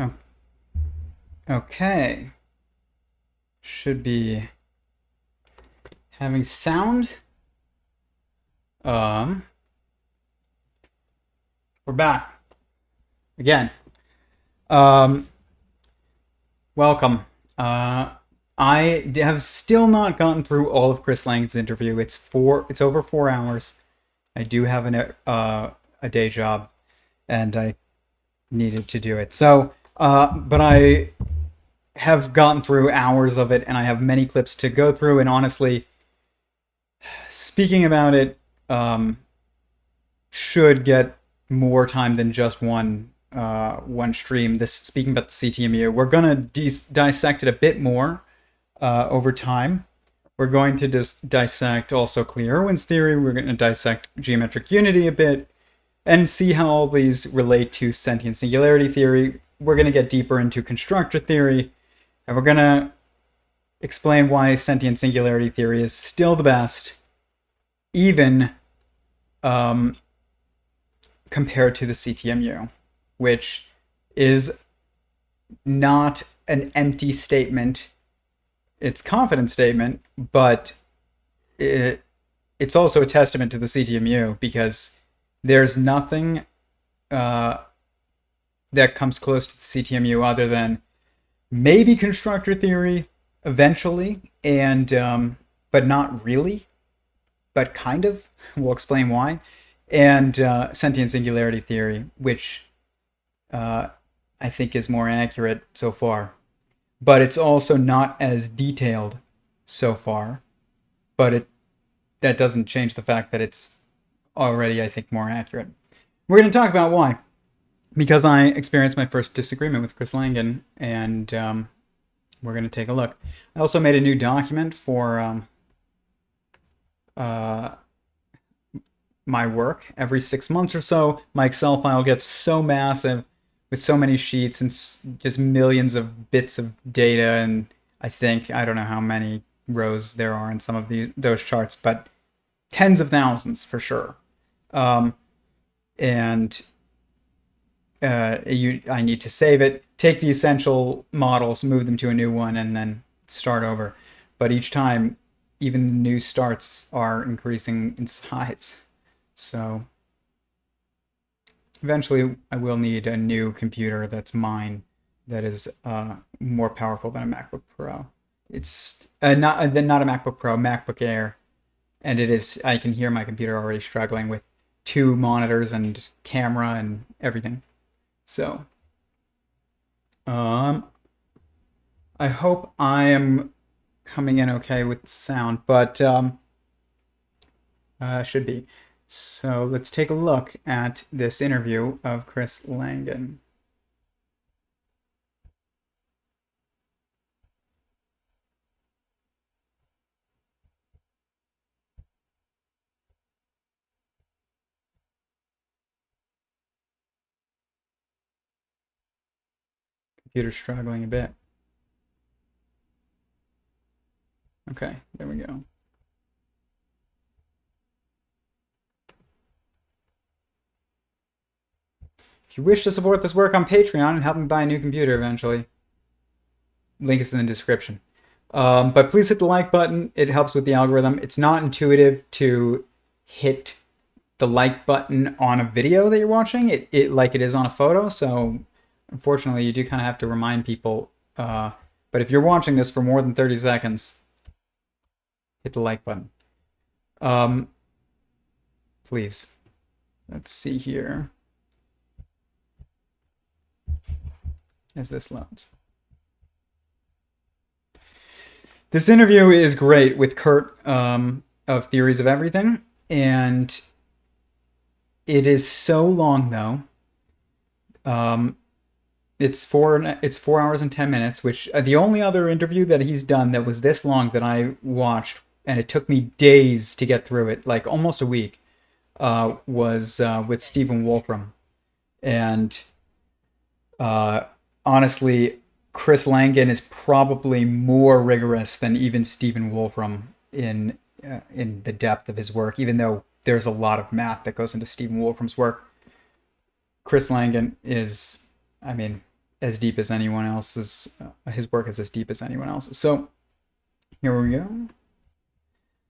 Oh, okay. Should be having sound. Um, we're back again. Um, welcome. I have still not gotten through all of Chris Langan's interview. It's over 4 hours. I do have a day job, and I needed to do it. So, but I have gotten through hours of it, and I have many clips to go through. And honestly, speaking about it, should get more time than just one stream. This speaking about the CTMU, we're gonna dissect it a bit more over time. We're going to dissect also Clea-Irwin's theory. We're going to dissect geometric unity a bit and see how all these relate to sentient singularity theory. We're going to get deeper into constructor theory, and we're going to explain why sentient singularity theory is still the best, even compared to the CTMU, which is not an empty statement. It's a confident statement, but it's also a testament to the CTMU because there's nothing that comes close to the CTMU other than maybe constructor theory eventually, and but not really, but kind of. We'll explain why. And sentient singularity theory, which I think is more accurate so far. But it's also not as detailed so far. But that doesn't change the fact that it's already, I think, more accurate. We're going to talk about why. Because I experienced my first disagreement with Chris Langan, and we're going to take a look. I also made a new document for my work. Every 6 months or so, my Excel file gets so massive with so many sheets and just millions of bits of data, and I don't know how many rows there are in some of those charts, but tens of thousands for sure. And I need to save it, take the essential models, move them to a new one, and then start over. But each time, even the new starts are increasing in size. So eventually I will need a new computer that's mine, that is more powerful than a MacBook Pro. It's not a MacBook Pro, MacBook Air. And it is, I can hear my computer already struggling with 2 monitors and camera and everything. So, I hope I am coming in okay with the sound, but should be. So let's take a look at this interview of Chris Langan. Computer's struggling a bit. Okay, there we go. If you wish to support this work on Patreon and help me buy a new computer eventually, link is in the description. But please hit the like button. It helps with the algorithm. It's not intuitive to hit the like button on a video that you're watching, it like it is on a photo. So unfortunately, you do kind of have to remind people. But if you're watching this for more than 30 seconds, hit the like button. Please. Let's see here. As this loads. This interview is great with Kurt of Theories of Everything, and it is so long though. It's 4 hours and 10 minutes, which the only other interview that he's done that was this long that I watched, and it took me days to get through it, like almost a week, was with Stephen Wolfram. And honestly, Chris Langan is probably more rigorous than even Stephen Wolfram in the depth of his work, even though there's a lot of math that goes into Stephen Wolfram's work. Chris Langan is, I mean, as deep as anyone else's. His work is as deep as anyone else's. So here we go.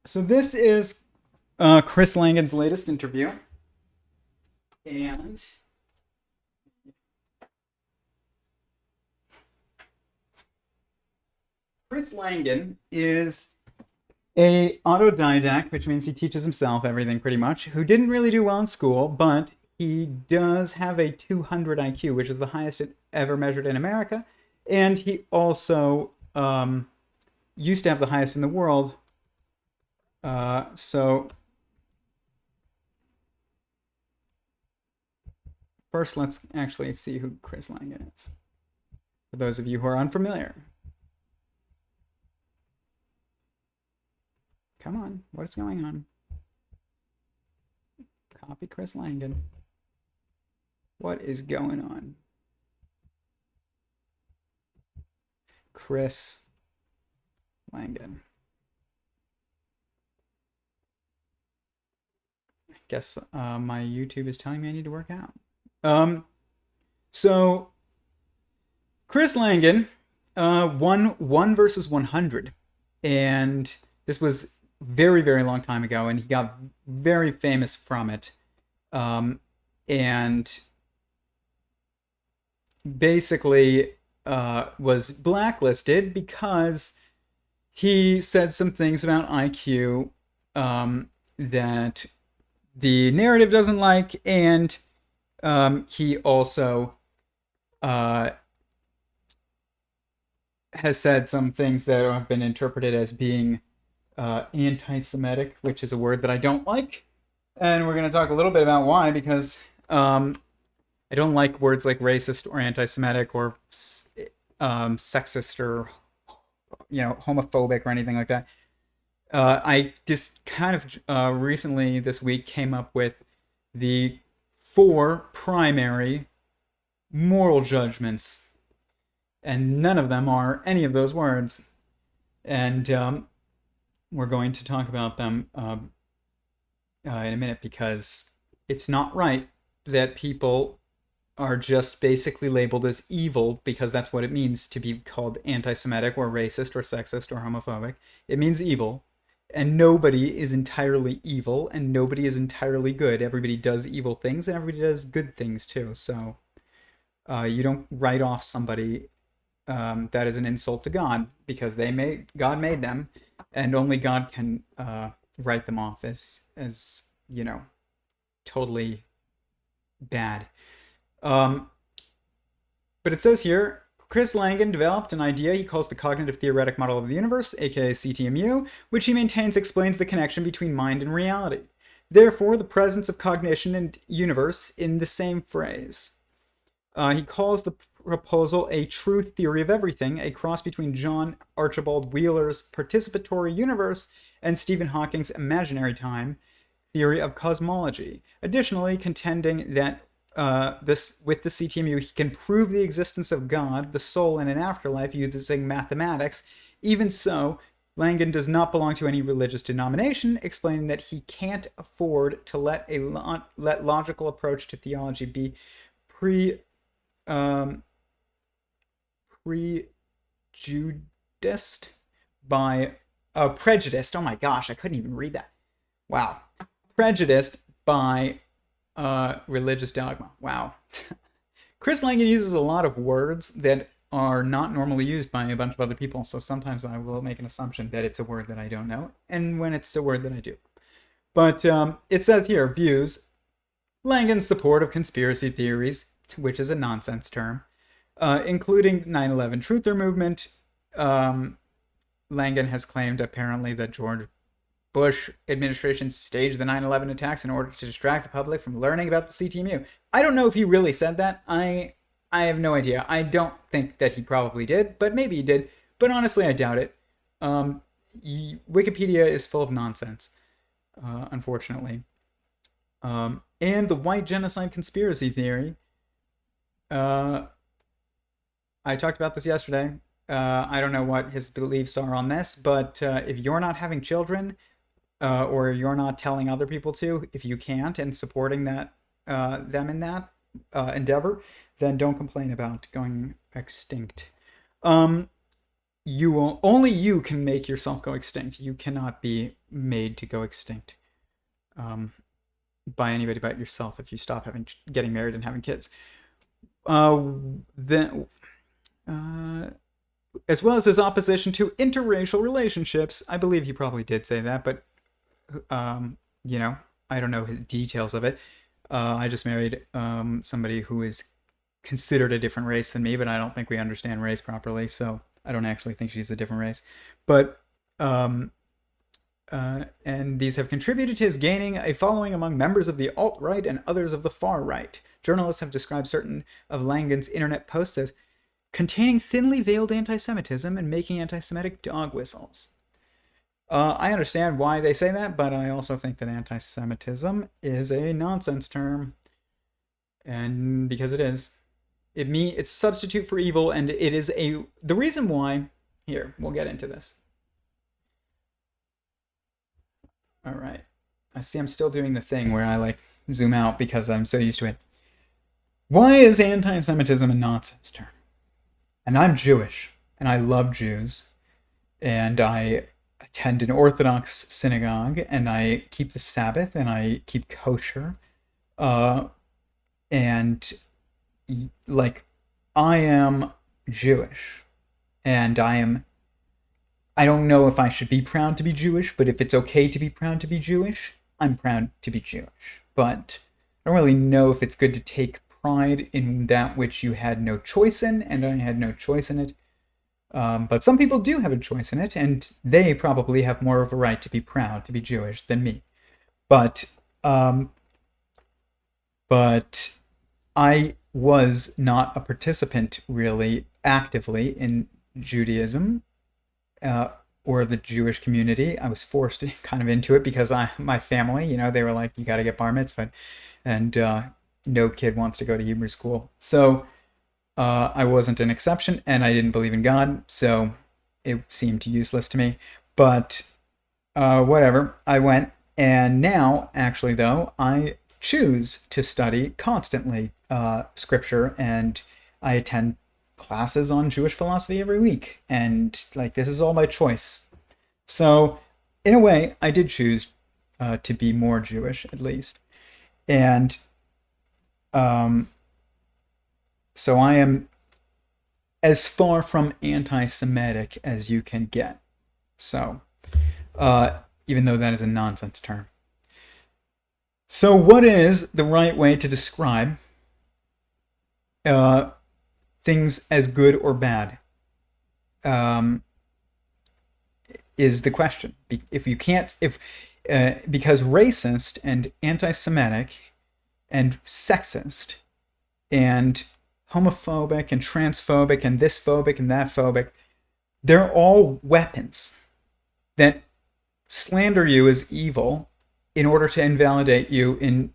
So this is Chris Langan's latest interview, and Chris Langan is a autodidact, which means he teaches himself everything pretty much, who didn't really do well in school, but he does have a 200 IQ, which is the highest it ever measured in America, and he also used to have the highest in the world. So first, let's actually see who Chris Langan is, for those of you who are unfamiliar. Come on, what's going on? Copy Chris Langan. What is going on? Chris Langan. I guess my YouTube is telling me I need to work out. So Chris Langan won 1 versus 100, and this was very, very long time ago, and he got very famous from it, and basically was blacklisted because he said some things about IQ that the narrative doesn't like, and he also has said some things that have been interpreted as being anti-Semitic, which is a word that I don't like, and we're going to talk a little bit about why, because I don't like words like racist or anti-Semitic or sexist or homophobic or anything like that. I just kind of recently this week came up with the 4 primary moral judgments, and none of them are any of those words, and we're going to talk about them in a minute, because it's not right that people are just basically labeled as evil, because that's what it means to be called anti-Semitic or racist or sexist or homophobic. It means evil, and nobody is entirely evil, and nobody is entirely good. Everybody does evil things, and everybody does good things too. So you don't write off somebody that is an insult to God, because God made them, and only God can write them off as totally bad. But it says here, Chris Langan developed an idea he calls the cognitive theoretic model of the universe, aka CTMU, which he maintains explains the connection between mind and reality. Therefore, the presence of cognition and universe in the same phrase. He calls the proposal a true theory of everything, a cross between John Archibald Wheeler's participatory universe and Stephen Hawking's imaginary time theory of cosmology. Additionally, contending that with the CTMU, he can prove the existence of God, the soul, and an afterlife using mathematics. Even so, Langan does not belong to any religious denomination, explaining that he can't afford to let logical approach to theology be prejudiced by prejudiced. Oh my gosh, I couldn't even read that. Wow, prejudiced by religious dogma. Wow. Chris Langan uses a lot of words that are not normally used by a bunch of other people, so sometimes I will make an assumption that it's a word that I don't know, and when it's a word that I do. But it says here, views, Langan's support of conspiracy theories, which is a nonsense term, including 9/11 truther movement. Langan has claimed apparently that George Bush administration staged the 9/11 attacks in order to distract the public from learning about the CTMU. I don't know if he really said that. I have no idea. I don't think that he probably did, but maybe he did. But honestly, I doubt it. Wikipedia is full of nonsense, unfortunately. And the white genocide conspiracy theory. I talked about this yesterday. I don't know what his beliefs are on this, but if you're not having children, or you're not telling other people to, if you can't, and supporting that them in that, endeavor, then don't complain about going extinct. Only you can make yourself go extinct. You cannot be made to go extinct by anybody but yourself if you stop getting married and having kids. Then, as well as his opposition to interracial relationships. I believe he probably did say that, but I don't know his details of it. I just married somebody who is considered a different race than me, but I don't think we understand race properly, so I don't actually think she's a different race. But and these have contributed to his gaining a following among members of the alt-right and others of the far-right. Journalists have described certain of Langan's internet posts as containing thinly veiled anti-Semitism and making anti-Semitic dog whistles. I understand why they say that, but I also think that anti-Semitism is a nonsense term. And because it is. It's a substitute for evil, and it is the reason why. Here, we'll get into this. All right. I see I'm still doing the thing where I zoom out because I'm so used to it. Why is anti-Semitism a nonsense term? And I'm Jewish, and I love Jews, and I attend an Orthodox synagogue, and I keep the Sabbath, and I keep kosher, and I am Jewish, and I don't know if I should be proud to be Jewish, but if it's okay to be proud to be Jewish, I'm proud to be Jewish. But I don't really know if it's good to take pride in that which you had no choice in, and I had no choice in it. But some people do have a choice in it, and they probably have more of a right to be proud to be Jewish than me. But I was not a participant really actively in Judaism or the Jewish community. I was forced kind of into it because my family, they were like, you got to get bar mitzvah, and no kid wants to go to Hebrew school. So I wasn't an exception, and I didn't believe in God, so it seemed useless to me. But whatever, I went, and now, actually, though, I choose to study constantly scripture, and I attend classes on Jewish philosophy every week, and this is all by choice. So in a way, I did choose to be more Jewish, at least. And so I am as far from anti-Semitic as you can get. So even though that is a nonsense term. So what is the right way to describe things as good or bad? Is the question. If you can't, because racist and anti-Semitic and sexist and homophobic and transphobic and this phobic and that phobic, they're all weapons that slander you as evil in order to invalidate you in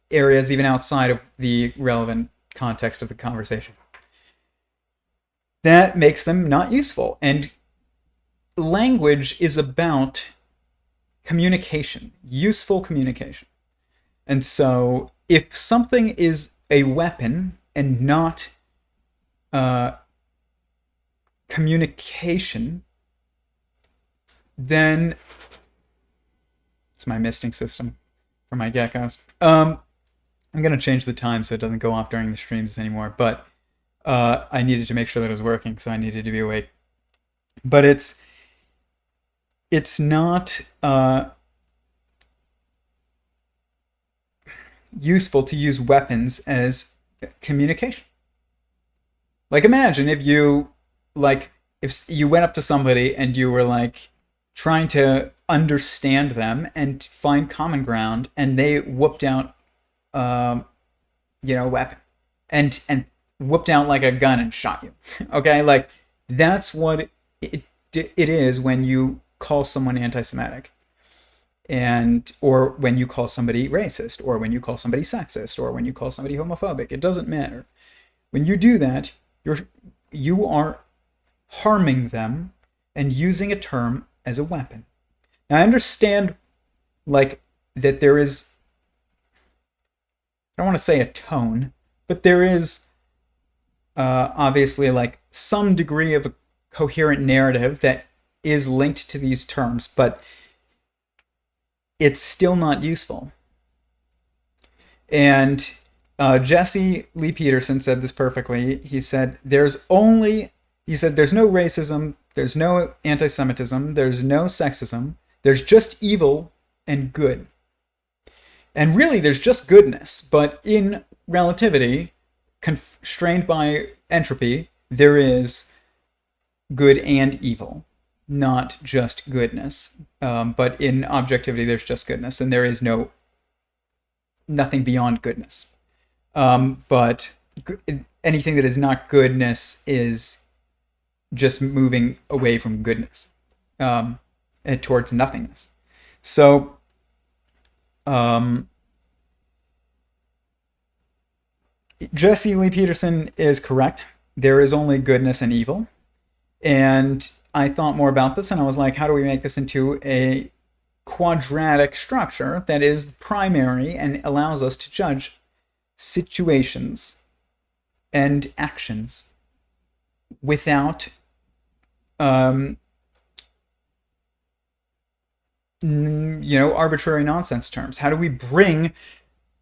areas even outside of the relevant context of the conversation. That makes them not useful. And language is about communication, useful communication. And so if something is a weapon and not communication, then it's my misting system for my geckos. I'm going to change the time so it doesn't go off during the streams anymore, but I needed to make sure that it was working, so I needed to be awake. But it's not useful to use weapons as communication. Imagine if you went up to somebody and you were trying to understand them and find common ground, and they whooped out a weapon and whooped out a gun and shot you. Okay, that's what it is when you call someone anti-Semitic, or when you call somebody racist, or when you call somebody sexist, or when you call somebody homophobic. It doesn't matter. When you do that, you are harming them and using a term as a weapon. Now, I understand that there is, I don't want to say a tone, But there is obviously like some degree of a coherent narrative that is linked to these terms, but it's still not useful. And Jesse Lee Peterson said this perfectly. He said, there's no racism, there's no anti-Semitism, there's no sexism, there's just evil and good. And really, there's just goodness, but in relativity, constrained by entropy, there is good and evil, not just goodness. But in objectivity, there's just goodness, and there is nothing beyond goodness. But anything that is not goodness is just moving away from goodness and towards nothingness. So, Jesse Lee Peterson is correct. There is only goodness and evil. And I thought more about this, and I was like, how do we make this into a quadratic structure that is primary and allows us to judge situations and actions without arbitrary nonsense terms? How do we bring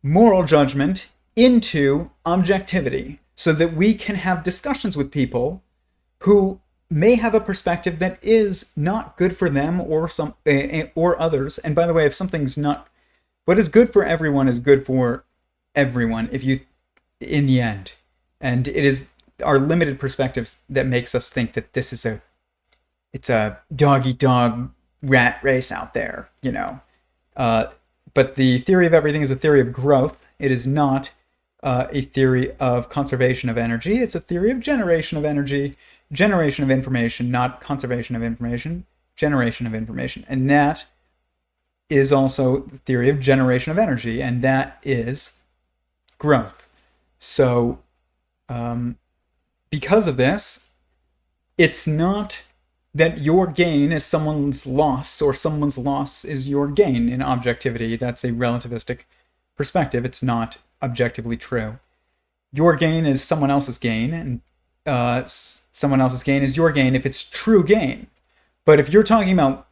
moral judgment into objectivity so that we can have discussions with people who may have a perspective that is not good for them or others? And by the way, if something's not, what is good for everyone is good for everyone in the end. And it is our limited perspectives that makes us think that this is it's a dog-eat-dog rat race out there, but the theory of everything is a theory of growth. It is not a theory of conservation of energy. It's a theory of generation of energy, generation of information, not conservation of information, generation of information. And that is also the theory of generation of energy, and that is growth. So because of this, it's not that your gain is someone's loss or someone's loss is your gain in objectivity. That's a relativistic perspective. It's not objectively true. Your gain is someone else's gain, and someone else's gain is your gain if it's true gain. But if you're talking about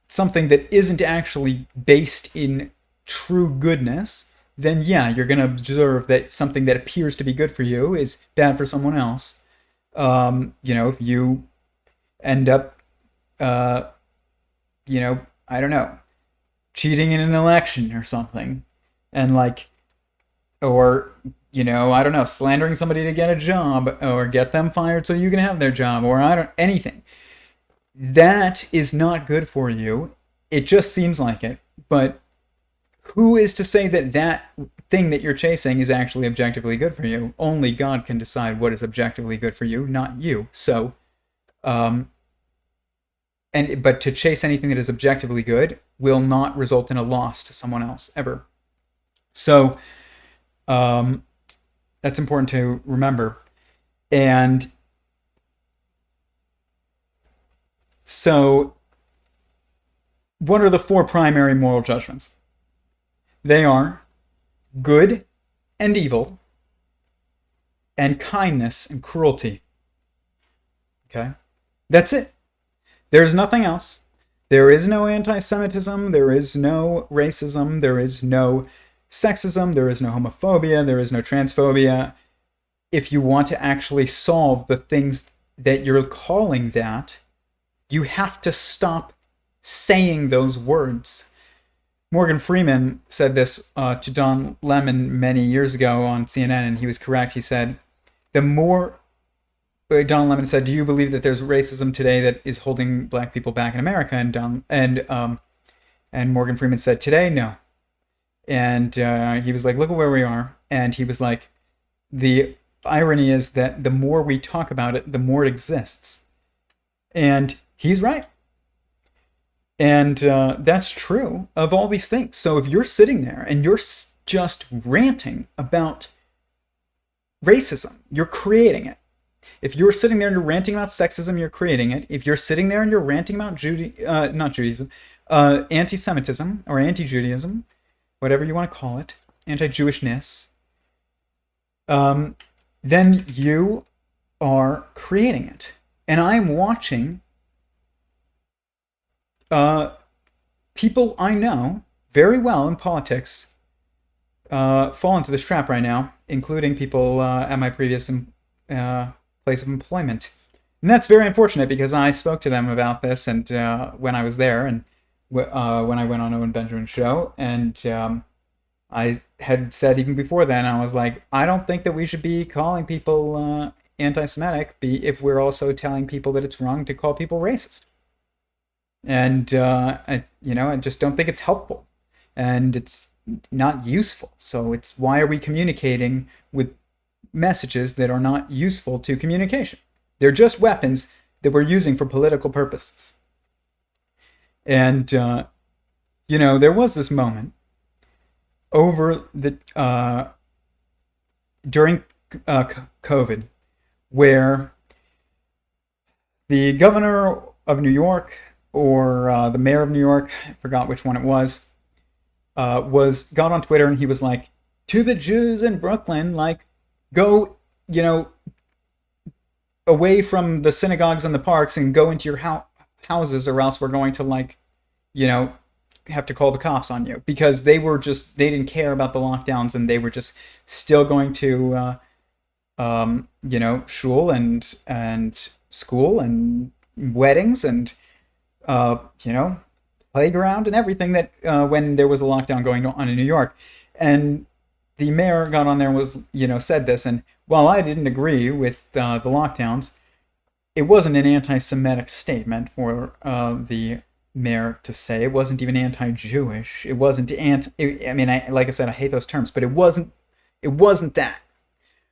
something that isn't actually based in true goodness, then yeah, you're going to observe that something that appears to be good for you is bad for someone else. If you end up, I don't know, cheating in an election or something, and or, I don't know, slandering somebody to get a job or get them fired so you can have their job, or anything. That is not good for you. It just seems like it. But who is to say that that thing that you're chasing is actually objectively good for you? Only God can decide what is objectively good for you, not you. So, but to chase anything that is objectively good will not result in a loss to someone else, ever. So, that's important to remember. And so, what are the four primary moral judgments? They are good and evil, and kindness and cruelty. Okay? That's it. There's nothing else. There is no anti-Semitism, there is no racism, there is no sexism, there is no homophobia, there is no transphobia. If you want to actually solve the things that you're calling that, you have to stop saying those words. Morgan Freeman said this to Don Lemon many years ago on CNN, and he was correct. He said, Don Lemon said, do you believe that there's racism today that is holding black people back in America? And Morgan Freeman said, today, no. And he was like, look at where we are. And he was like, the irony is that the more we talk about it, the more it exists. And he's right. And that's true of all these things. So if you're sitting there and you're just ranting about racism, you're creating it. If you're sitting there and you're ranting about sexism, you're creating it. If you're sitting there and you're ranting about anti-Semitism or anti-Judaism, whatever you want to call it, anti-Jewishness, then you are creating it. And I'm watching people I know very well in politics fall into this trap right now, including people at my previous place of employment. And that's very unfortunate because I spoke to them about this and when I was there and when I went on Owen Benjamin's show. And I had said even before then, I was like, I don't think that we should be calling people anti-Semitic if we're also telling people that it's wrong to call people racist. And, I just don't think it's helpful. And it's not useful. So it's why are we communicating with messages that are not useful to communication? They're just weapons that we're using for political purposes. And, there was this moment over the during COVID where the governor of New York or the mayor of New York, I forgot which one it was got on Twitter and he was like, to the Jews in Brooklyn, like, go, away from the synagogues and the parks and go into your houses or else we're going to have to call the cops on you, because they didn't care about the lockdowns and they were just still going to shul and school and weddings and playground and everything that when there was a lockdown going on in New York. And the mayor got on there and said this, and while I didn't agree with the lockdowns, it wasn't an anti-Semitic statement for the mayor to say. It wasn't even anti-Jewish. It wasn't like I said, I hate those terms, but it wasn't that.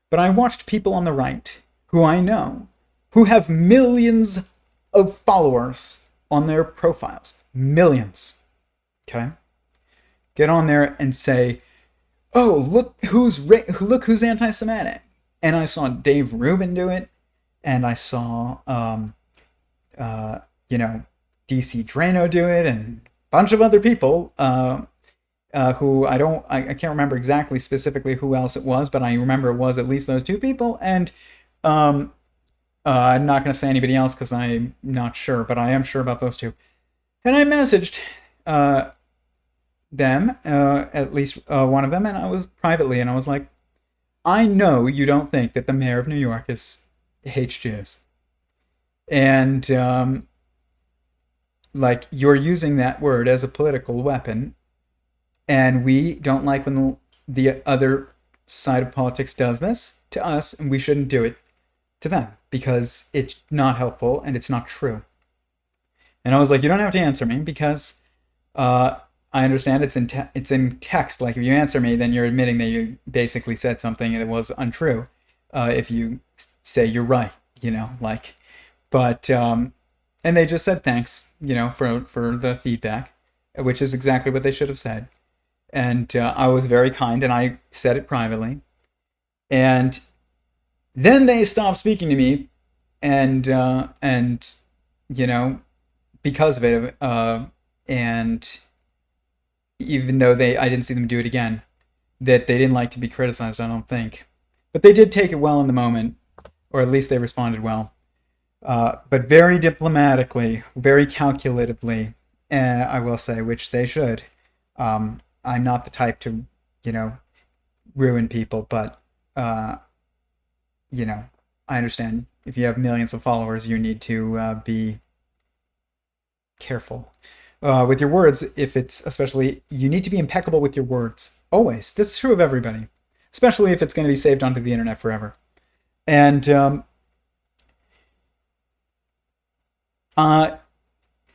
But I watched people on the right who I know who have millions of followers on their profiles. Millions. Okay? Get on there and say, oh, look who's anti-Semitic. And I saw Dave Rubin do it, and I saw DC Drano do it, and a bunch of other people who I can't remember exactly specifically who else it was, but I remember it was at least those two people. And I'm not going to say anybody else because I'm not sure, but I am sure about those two. And I messaged them, at least one of them, and I was privately, and I was like, I know you don't think that the mayor of New York hates Jews. And you're using that word as a political weapon, and we don't like when the other side of politics does this to us, and we shouldn't do it to them because it's not helpful and it's not true. And I was like, you don't have to answer me because I understand it's in text. Like, if you answer me, then you're admitting that you basically said something that was untrue. If you say you're right, but and they just said thanks, for the feedback, which is exactly what they should have said. And I was very kind, and I said it privately. And then they stopped speaking to me, and because of it, and even though I didn't see them do it again, that they didn't like to be criticized, I don't think. But they did take it well in the moment, or at least they responded well. But very diplomatically, very calculatively, I will say, which they should. I'm not the type to, ruin people, but, I understand if you have millions of followers, you need to be careful with your words. Especially, you need to be impeccable with your words. Always. This is true of everybody, especially if it's going to be saved onto the internet forever. And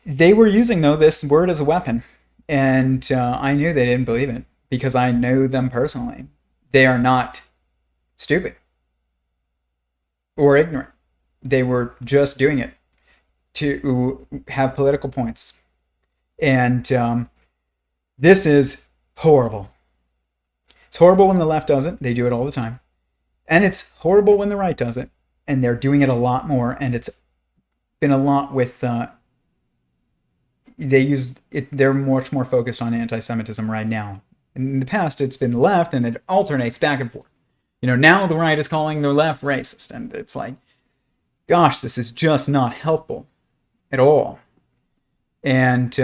they were using, though, this word as a weapon. And I knew they didn't believe it because I know them personally. They are not stupid or ignorant. They were just doing it to have political points. And this is horrible. It's horrible when the left does it. They do it all the time. And it's horrible when the right does it. And they're doing it a lot more. And it's been a lot with... they're much more focused on anti-Semitism right now. In the past, it's been left, and it alternates back and forth. Now the right is calling the left racist, and it's like, gosh, this is just not helpful at all. And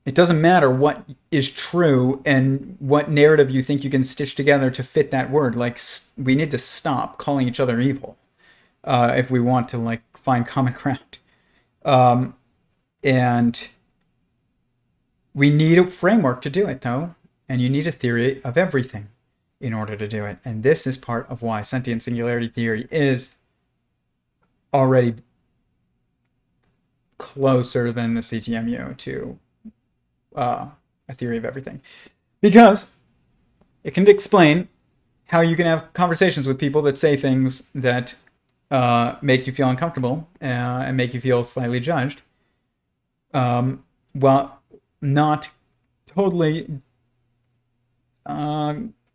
it doesn't matter what is true and what narrative you think you can stitch together to fit that word. Like, we need to stop calling each other evil if we want to, like, find common ground. And we need a framework to do it, though. And you need a theory of everything in order to do it. And this is part of why Sentient Singularity Theory is already closer than the CTMU to a theory of everything. Because it can explain how you can have conversations with people that say things that make you feel uncomfortable and make you feel slightly judged, while not totally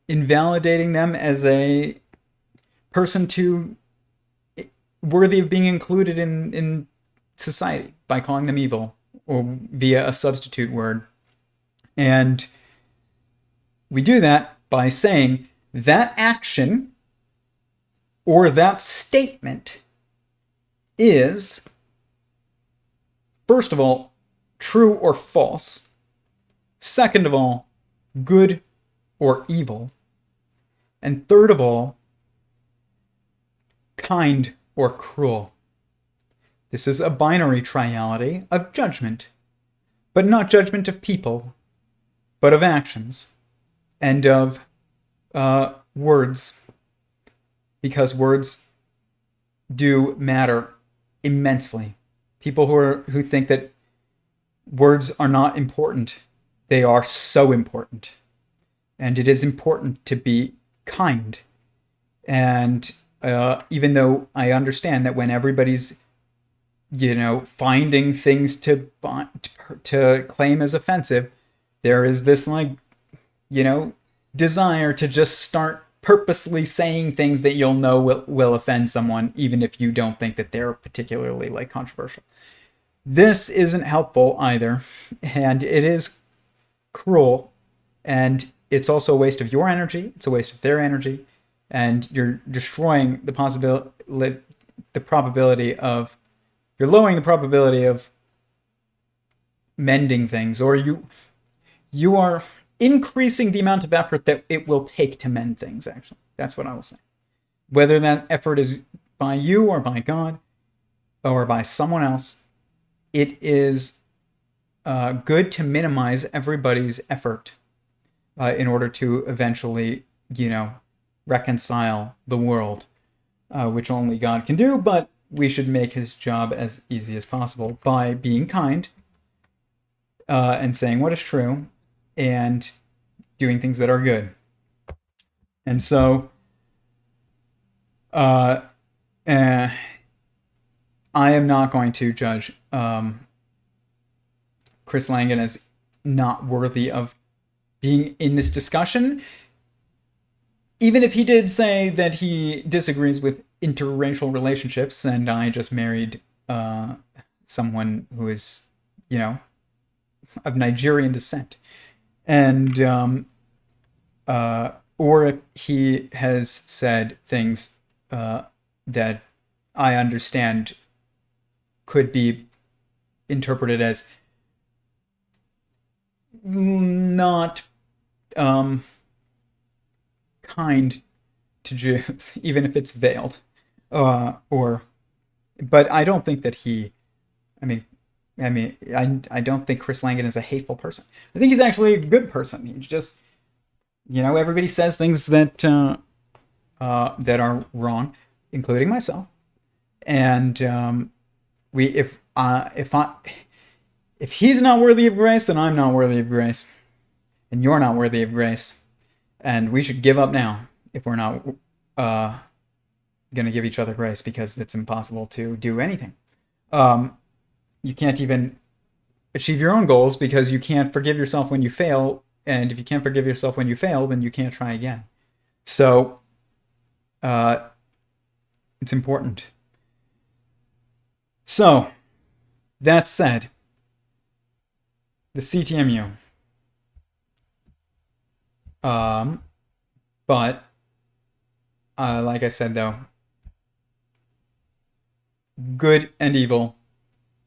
invalidating them as a person worthy of being included in society by calling them evil or via a substitute word. And we do that by saying that action or that statement is, first of all, true or false. Second of all, good or evil. And third of all, kind or cruel. This is a binary triality of judgment, but not judgment of people, but of actions and of words, because words do matter immensely. People who think that words are not important, they are so important. And it is important to be kind. And even though I understand that when everybody's finding things to claim as offensive, there is this desire to just start purposely saying things that you'll know will offend someone, even if you don't think that they're particularly controversial. This isn't helpful either, and it is cruel, and it's also a waste of your energy. It's a waste of their energy, and you're destroying the probability of. You're lowering the probability of mending things, or you are increasing the amount of effort that it will take to mend things, actually. That's what I will say. Whether that effort is by you or by God or by someone else, it is good to minimize everybody's effort in order to eventually, reconcile the world, which only God can do, but we should make his job as easy as possible by being kind and saying what is true and doing things that are good. And so I am not going to judge Chris Langan as not worthy of being in this discussion, even if he did say that he disagrees with interracial relationships, and I just married someone who is, of Nigerian descent. And, or if he has said things that I understand could be interpreted as not kind to Jews, even if it's veiled. But I don't think that I don't think Chris Langan is a hateful person. I think he's actually a good person. He's just, everybody says things that that are wrong, including myself. And if he's not worthy of grace, then I'm not worthy of grace, and you're not worthy of grace, and we should give up now if we're not going to give each other grace, because it's impossible to do anything. You can't even achieve your own goals because you can't forgive yourself when you fail, and if you can't forgive yourself when you fail, then you can't try again. So it's important. So that said, the CTMU, but Like I said, though, good and evil,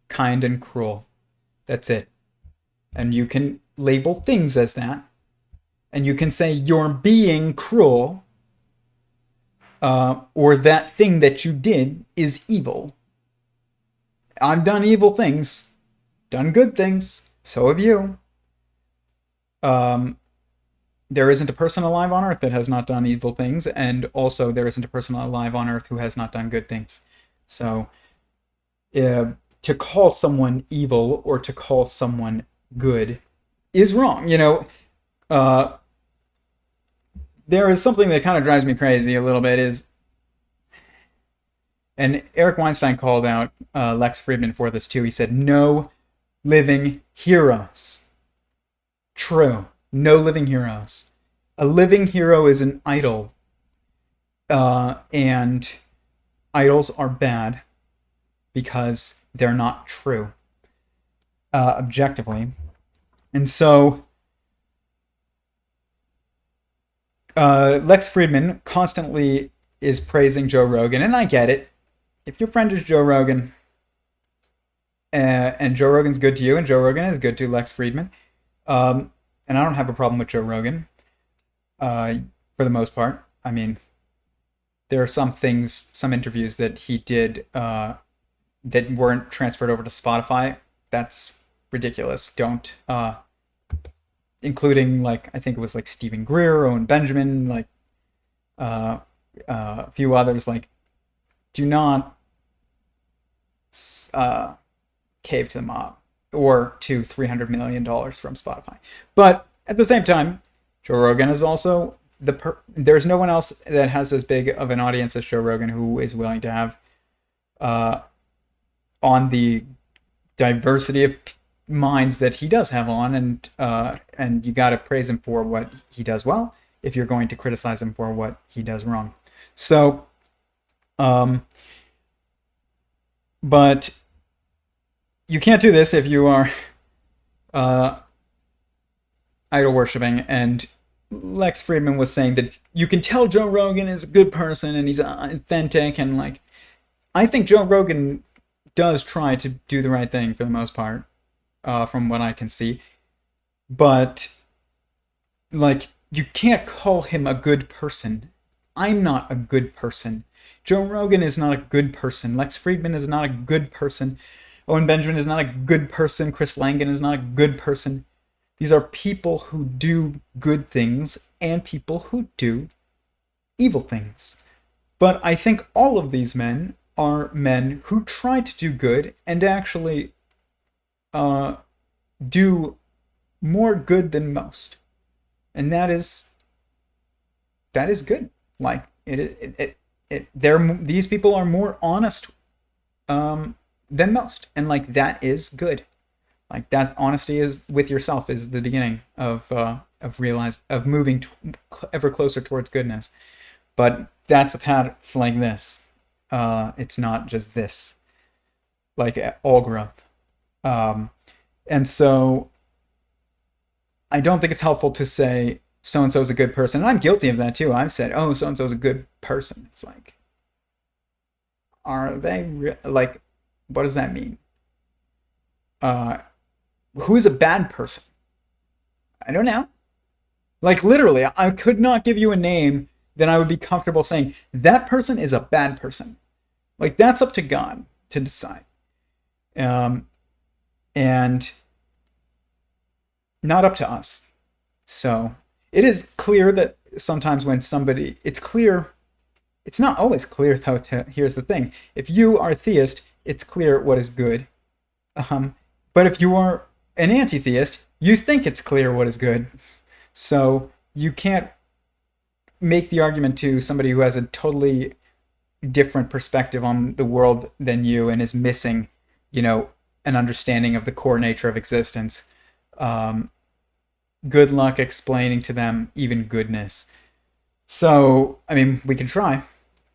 kind and cruel. That's it. And you can label things as that. And you can say you're being cruel, or that thing that you did is evil. I've done evil things, done good things. So have you. Um, there isn't a person alive on Earth that has not done evil things, and also there isn't a person alive on Earth who has not done good things. So, to call someone evil or to call someone good is wrong. Uh, there is something that kind of drives me crazy a little bit is, and Eric Weinstein called out Lex Friedman for this too. He said, no living heroes. True. No living heroes. A living hero is an idol. And idols are bad because they're not true, objectively. And so Lex Friedman constantly is praising Joe Rogan, and I get it. If your friend is Joe Rogan, and Joe Rogan's good to you, and Joe Rogan is good to Lex Friedman, and I don't have a problem with Joe Rogan, for the most part. I mean, there are some things, some interviews that he did that weren't transferred over to Spotify. That's ridiculous. Don't, including like I think it was like Stephen Greer, Owen Benjamin, like a few others. Like, do not cave to the mob or to $300 million from Spotify. But at the same time, Joe Rogan is also there's no one else that has as big of an audience as Joe Rogan who is willing to have on the diversity of minds that he does have on, and you got to praise him for what he does well if you're going to criticize him for what he does wrong. So, but you can't do this if you are idol worshiping. And Lex Friedman was saying that you can tell Joe Rogan is a good person and he's authentic, and like I think Joe Rogan does try to do the right thing for the most part, from what I can see. But like, you can't call him a good person. I'm not a good person. Joe Rogan is not a good person. Lex Friedman is not a good person. Owen Benjamin is not a good person. Chris Langan is not a good person. These are people who do good things and people who do evil things. But I think all of these men are men who try to do good and actually do more good than most. And that is good. Like these people are more honest than most, and like that is good. Like that honesty is with yourself is the beginning of moving ever closer towards goodness. But that's a path like this. It's not just this. Like all growth. And so I don't think it's helpful to say so-and-so is a good person. And I'm guilty of that too. I've said, oh, so-and-so is a good person. It's like, are they like, what does that mean? Who is a bad person? I don't know. Like literally, I could not give you a name that I would be comfortable saying that person is a bad person. Like that's up to God to decide. And not up to us. So it is clear that sometimes when somebody, it's clear, it's not always clear though. Here's the thing. If you are a theist, it's clear what is good. But if you are an anti-theist, you think it's clear what is good. So you can't make the argument to somebody who has a totally different perspective on the world than you and is missing, an understanding of the core nature of existence. Good luck explaining to them even goodness. So, I mean, we can try,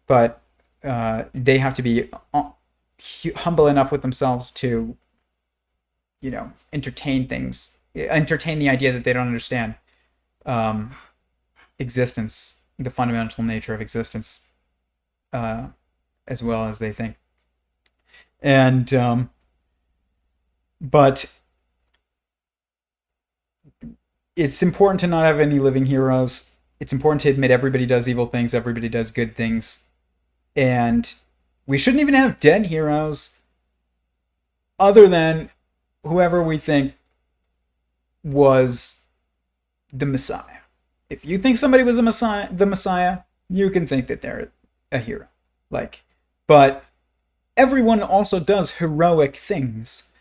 but they have to be humble enough with themselves to, entertain the idea that they don't understand existence, the fundamental nature of existence as well as they think. And but it's important to not have any living heroes. It's important to admit everybody does evil things, everybody does good things. And we shouldn't even have dead heroes other than whoever we think was the Messiah. If you think somebody was the Messiah, you can think that they're a hero. But everyone also does heroic things.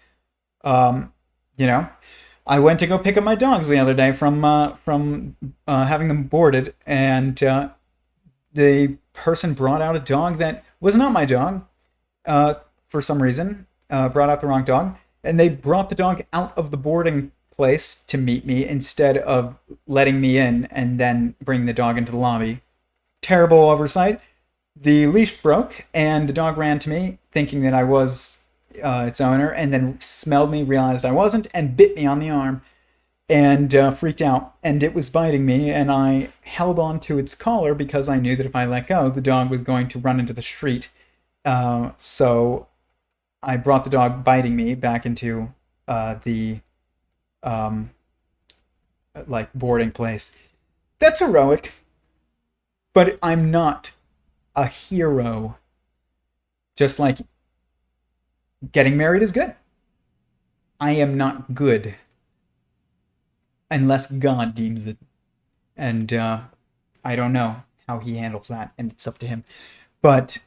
I went to go pick up my dogs the other day from having them boarded, and the person brought out a dog that was not my dog for some reason. Brought out the wrong dog, and they brought the dog out of the boarding place to meet me instead of letting me in and then bring the dog into the lobby. Terrible oversight. The leash broke, and the dog ran to me, thinking that I was its owner, and then smelled me, realized I wasn't, and bit me on the arm, and freaked out. And it was biting me, and I held on to its collar because I knew that if I let go, the dog was going to run into the street. So I brought the dog biting me back into the boarding place. That's heroic, but I'm not a hero. Just like getting married is good. I am not good unless God deems it. And I don't know how he handles that, and it's up to him. But,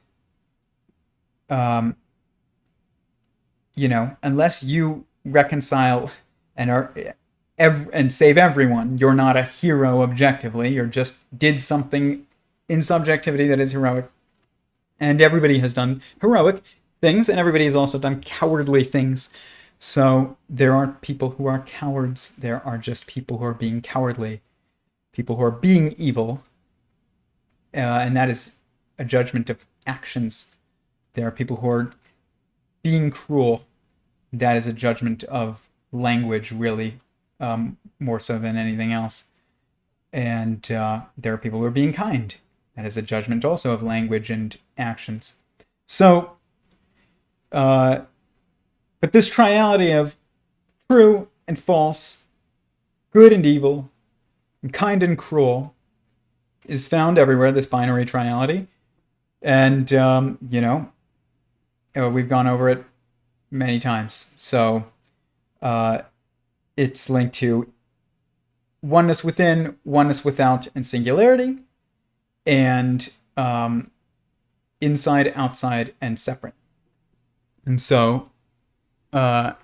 unless you reconcile and save everyone, you're not a hero objectively. You're just did something in subjectivity that is heroic. And everybody has done heroic things, and everybody has also done cowardly things. So there aren't people who are cowards. There are just people who are being cowardly, people who are being evil, and that is a judgment of actions. There are people who are being cruel. That is a judgment of language, really, more so than anything else. And there are people who are being kind. That is a judgment also of language and actions. So, but this triality of true and false, good and evil, and kind and cruel is found everywhere, this binary triality. And, we've gone over it many times. So, it's linked to oneness within, oneness without, and singularity, and inside, outside, and separate. And so that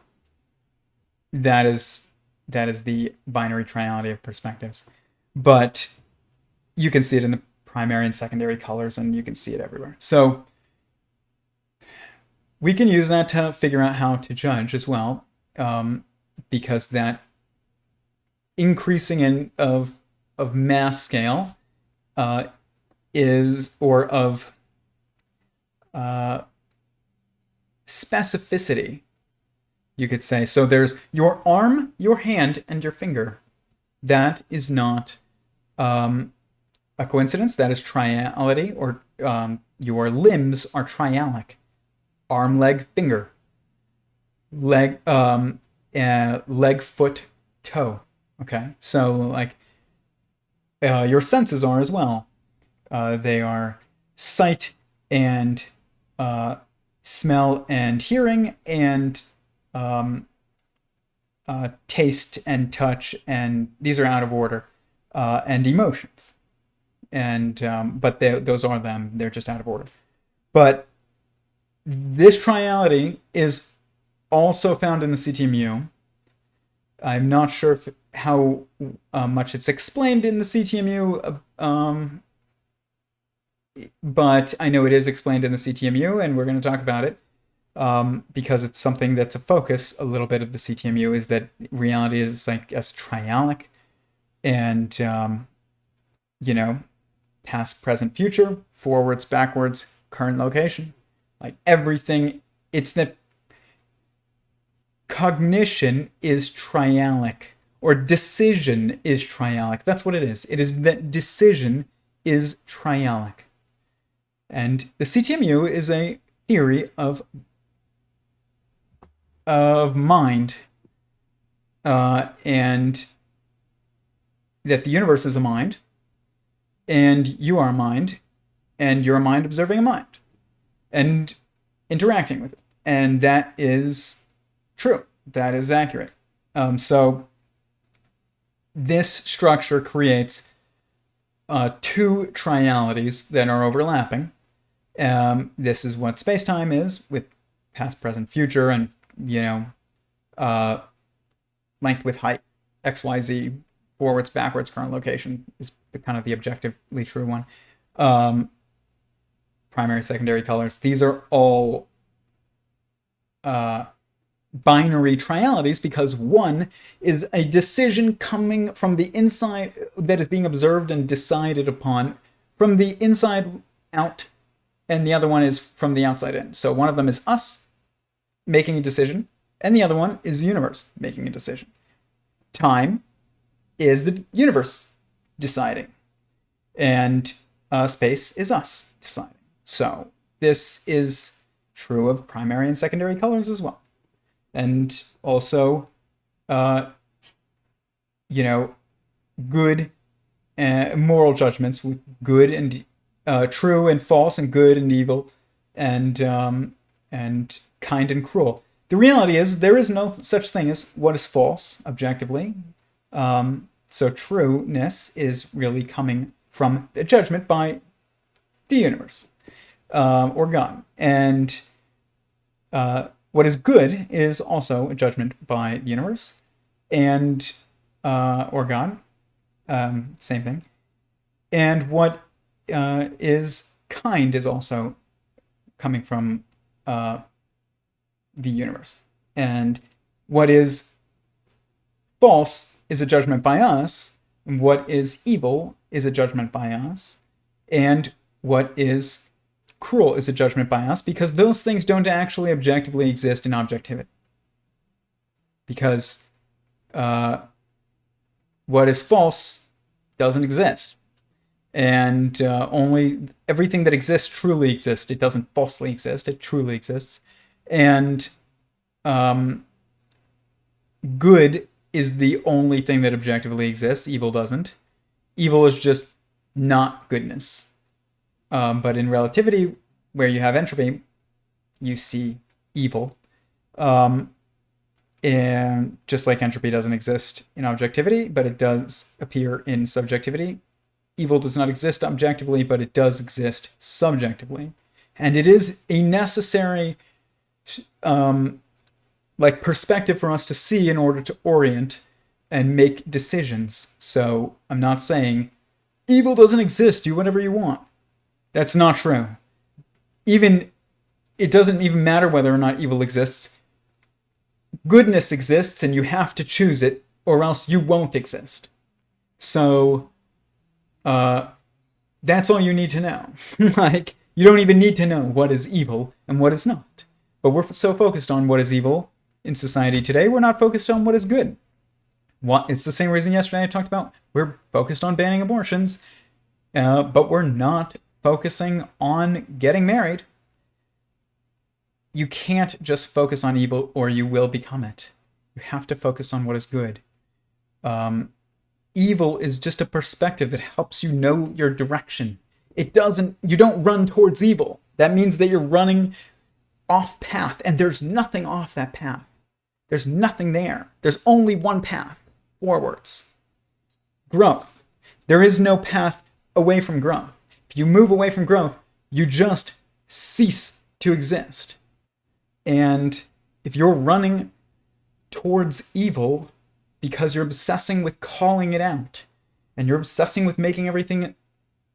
is the binary triality of perspectives. But you can see it in the primary and secondary colors, and you can see it everywhere. So we can use that to figure out how to judge as well, because that increasing of mass scale is, or of specificity, you could say. So there's your arm, your hand, and your finger. That is not a coincidence. That is triality, or your limbs are trialic. Arm, leg, finger. Leg, foot, toe. Okay, so your senses are as well. They are sight and smell and hearing, and taste and touch, and these are out of order, and emotions. And but those are them. They're just out of order. But this triality is also found in the CTMU. I'm not sure how much it's explained in the CTMU, but I know it is explained in the CTMU, and we're going to talk about it because it's something that's a focus a little bit of the CTMU, is that reality is as trialic, and past, present, future, forwards, backwards, current location, everything. It's that cognition is trialic, or decision is trialic. That's what it is. It is that decision is triadic. And the CTMU is a theory of mind, and that the universe is a mind, and you are a mind, and you're a mind observing a mind, and interacting with it. And that is true. That is accurate. So this structure creates two trialities that are overlapping. This is what space-time is, with past, present, future, and, length, width, height, x, y, z, forwards, backwards, current location is kind of the objectively true one. Primary, secondary colors. These are all binary trialities, because one is a decision coming from the inside that is being observed and decided upon from the inside out, and the other one is from the outside in. So one of them is us making a decision, and the other one is the universe making a decision. Time is the universe deciding, and space is us deciding. So this is true of primary and secondary colors as well. And also, good moral judgments, with good and true and false, and good and evil, and kind and cruel. The reality is there is no such thing as what is false objectively. So trueness is really coming from a judgment by the universe, or God. And what is good is also a judgment by the universe, and or God, same thing. And what is kind is also coming from the universe. And what is false is a judgment by us, and what is evil is a judgment by us, and what is cruel is a judgment by us, because those things don't actually objectively exist in objectivity. Because what is false doesn't exist. And only everything that exists truly exists. It doesn't falsely exist, it truly exists. And good is the only thing that objectively exists. Evil doesn't. Evil is just not goodness. But in relativity, where you have entropy, you see evil. And just like entropy doesn't exist in objectivity, but it does appear in subjectivity, evil does not exist objectively, but it does exist subjectively. And it is a necessary perspective for us to see in order to orient and make decisions. So I'm not saying evil doesn't exist, do whatever you want. That's not true. It doesn't even matter whether or not evil exists. Goodness exists, and you have to choose it, or else you won't exist. So that's all you need to know. You don't even need to know what is evil and what is not. But we're so focused on what is evil in society today, we're not focused on what is good. It's the same reason yesterday I talked about we're focused on banning abortions, but we're not focusing on getting married. You can't just focus on evil, or you will become it. You have to focus on what is good. Evil is just a perspective that helps you know your direction. You don't run towards evil. That means that you're running off path, and there's nothing off that path. There's nothing there. There's only one path forwards. Growth. There is no path away from growth. If you move away from growth, you just cease to exist. And if you're running towards evil because you're obsessing with calling it out, and you're obsessing with making everything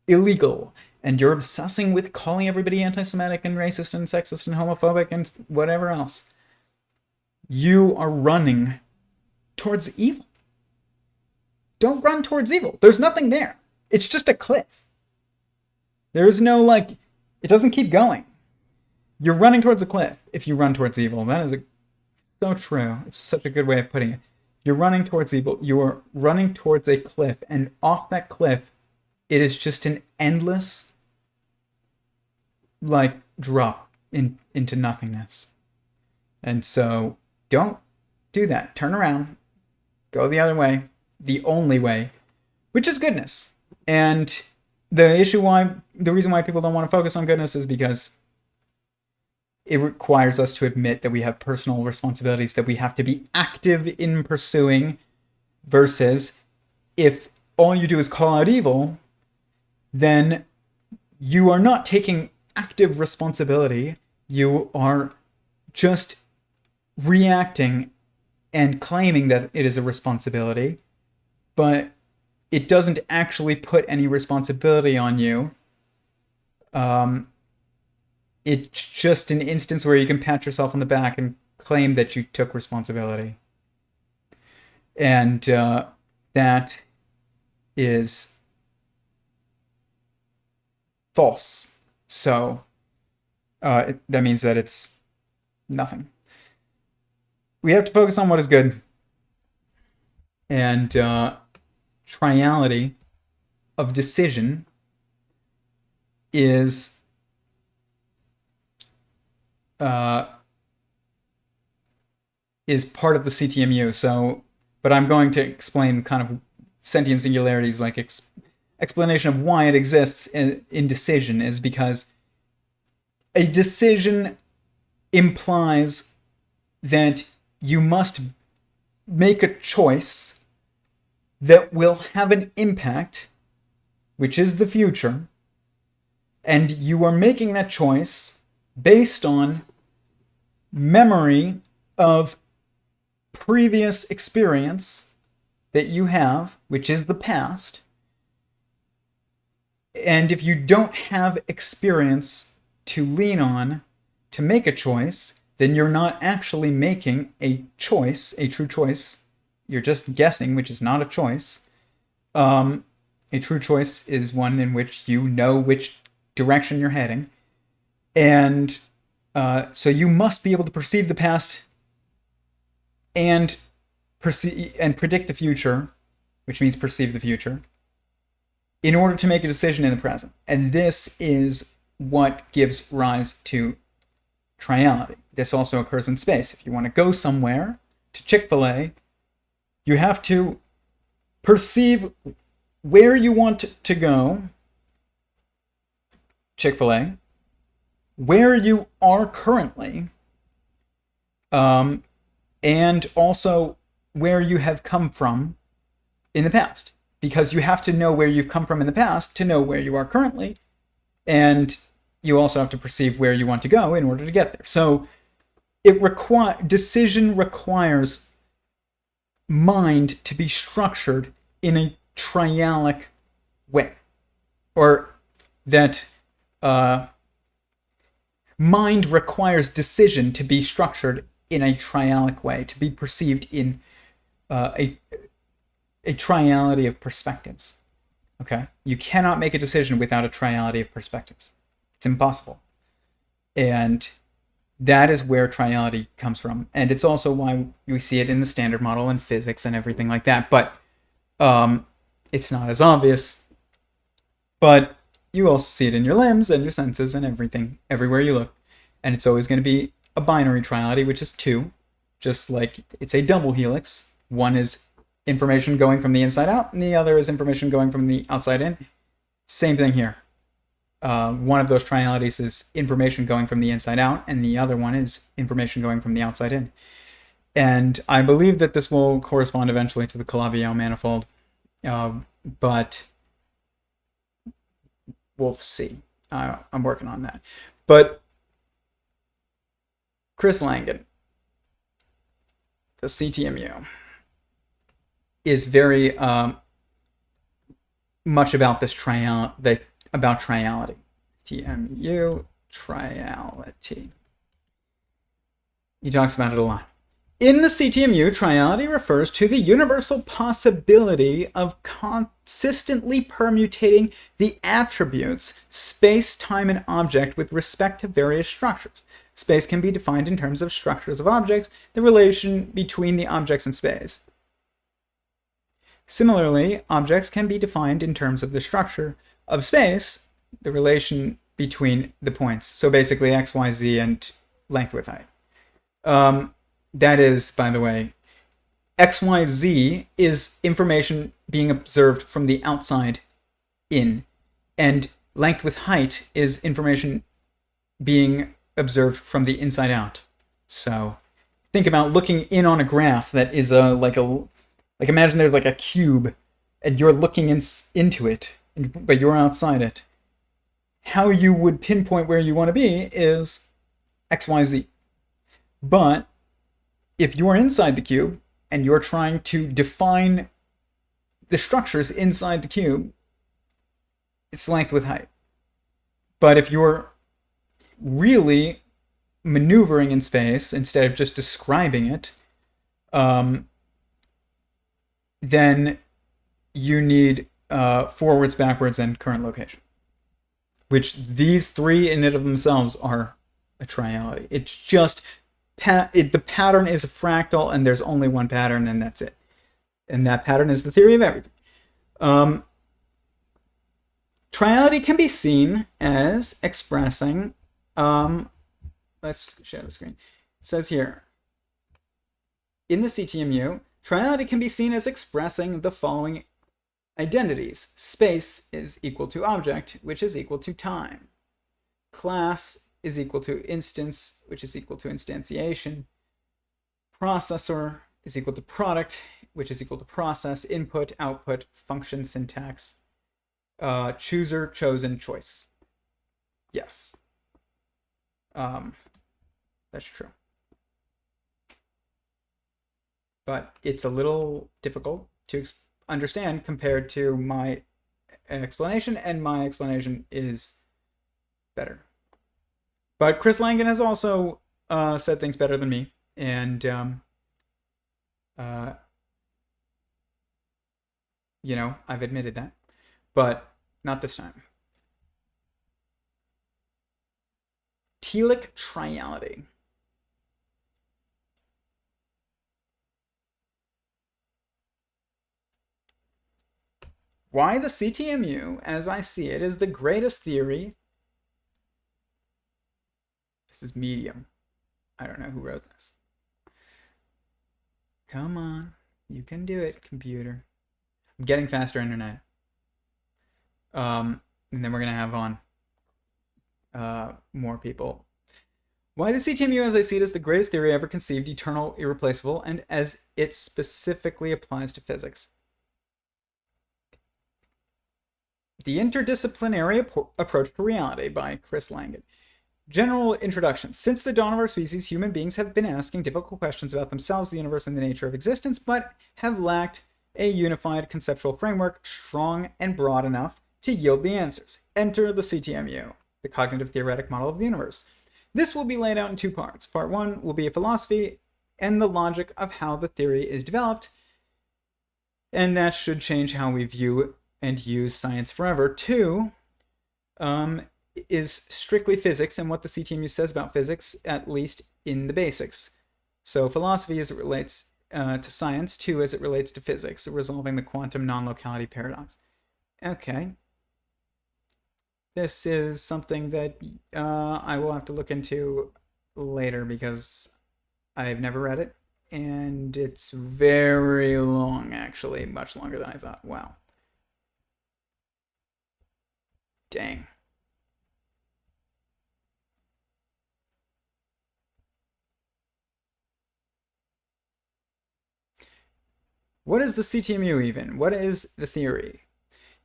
illegal, and you're obsessing with calling everybody anti-Semitic and racist and sexist and homophobic and whatever else, you are running towards evil. Don't run towards evil. There's nothing there. It's just a cliff. There is no, it doesn't keep going. You're running towards a cliff if you run towards evil. That is so true. It's such a good way of putting it. You're running towards evil. You are running towards a cliff, and off that cliff it is just an endless, like, drop into nothingness. And so don't do that. Turn around, go the other way, the only way, which is goodness. And the reason why people don't want to focus on goodness is because it requires us to admit that we have personal responsibilities that we have to be active in pursuing, versus if all you do is call out evil, then you are not taking active responsibility. You are just reacting and claiming that it is a responsibility, but it doesn't actually put any responsibility on you. It's just an instance where you can pat yourself on the back and claim that you took responsibility. And that is false. So that means that it's nothing. We have to focus on what is good. And triality of decision is part of the CTMU. So, but I'm going to explain kind of sentient singularity's like explanation of why it exists in decision is because a decision implies that you must make a choice that will have an impact, which is the future, and you are making that choice based on memory of previous experience that you have, which is the past. And if you don't have experience to lean on to make a choice, then you're not actually making a choice, a true choice. You're just guessing, which is not a choice. A true choice is one in which you know which direction you're heading. And so you must be able to perceive the past and predict the future, which means perceive the future, in order to make a decision in the present. And this is what gives rise to triality. This also occurs in space. If you want to go somewhere, to Chick-fil-A, you have to perceive where you want to go, Chick-fil-A, where you are currently, and also where you have come from in the past. Because you have to know where you've come from in the past to know where you are currently, and you also have to perceive where you want to go in order to get there. So decision requires mind to be structured in a trialic way, or that mind requires decision to be structured in a trialic way, to be perceived in a triality of perspectives. Okay? You cannot make a decision without a triality of perspectives. It's impossible. And that is where triality comes from. And it's also why we see it in the standard model and physics and everything like that. But it's not as obvious. But you also see it in your limbs and your senses and everything, everywhere you look. And it's always going to be a binary triality, which is 2. Just like it's a double helix. One is information going from the inside out, and the other is information going from the outside in. Same thing here. One of those trialities is information going from the inside out, and the other one is information going from the outside in. And I believe that this will correspond eventually to the Calabi-Yau manifold, but we'll see. I'm working on that. But Chris Langan, the CTMU, is very much about this about triality. CTMU, triality. He talks about it a lot. In the CTMU, triality refers to the universal possibility of consistently permutating the attributes space, time, and object with respect to various structures. Space can be defined in terms of structures of objects, the relation between the objects in space. Similarly, objects can be defined in terms of the structure of space, the relation between the points. So basically x, y, z, and length, width, height. That is, by the way, x, y, z is information being observed from the outside in, and length with height is information being observed from the inside out. So think about looking in on a graph that is like imagine there's like a cube and you're looking into it, but you're outside it. How you would pinpoint where you want to be is x, y, z. But if you're inside the cube and you're trying to define the structures inside the cube, it's length with height. But if you're really maneuvering in space instead of just describing it, then you need forwards, backwards, and current location. Which these three in and of themselves are a triality. It's just the pattern is a fractal, and there's only one pattern, and that's it. And that pattern is the theory of everything. Triality can be seen as expressing. Let's share the screen. It says here, in the CTMU, triality can be seen as expressing the following identities. Space is equal to object, which is equal to time. Class is equal to instance, which is equal to instantiation. Processor is equal to product, which is equal to process. Input, output, function, syntax. Chooser, chosen, choice. Yes. That's true. But it's a little difficult to understand compared to my explanation, and my explanation is better. But Chris Langan has also said things better than me, and you know, I've admitted that, but not this time. Telic triality. Why the CTMU, as I see it, is the greatest theory. This is Medium. I don't know who wrote this. Come on. You can do it, computer. I'm getting faster internet. And then we're going to have on more people. Why the CTMU, as I see it, is the greatest theory ever conceived, eternal, irreplaceable, and as it specifically applies to physics. The Interdisciplinary Approach to Reality by Chris Langan. General introduction. Since the dawn of our species, human beings have been asking difficult questions about themselves, the universe, and the nature of existence, but have lacked a unified conceptual framework strong and broad enough to yield the answers. Enter the CTMU, the cognitive theoretic model of the universe. This will be laid out in two parts. Part one will be a philosophy and the logic of how the theory is developed, and that should change how we view and use science forever. Two is strictly physics and what the CTMU says about physics, at least in the basics. So philosophy as it relates to science, two as it relates to physics, resolving the quantum non-locality paradox. Okay. This is something that I will have to look into later because I've never read it, and it's very long, actually, much longer than I thought. Wow. Dang. What is the CTMU even? What is the theory?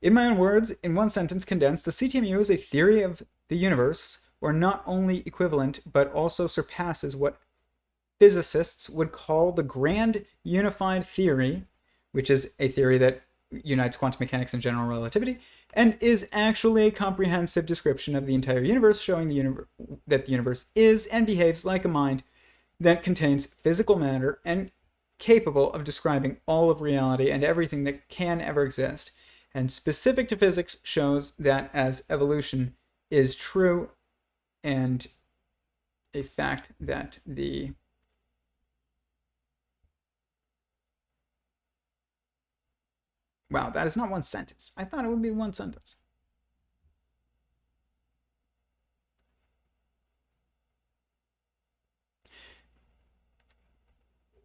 In my own words, in one sentence condensed, the CTMU is a theory of the universe, or not only equivalent, but also surpasses what physicists would call the grand unified theory, which is a theory that unites quantum mechanics and general relativity, and is actually a comprehensive description of the entire universe, showing that the universe is and behaves like a mind that contains physical matter and capable of describing all of reality and everything that can ever exist. And specific to physics, shows that as evolution is true and a fact that the Wow, that is not one sentence. I thought it would be one sentence.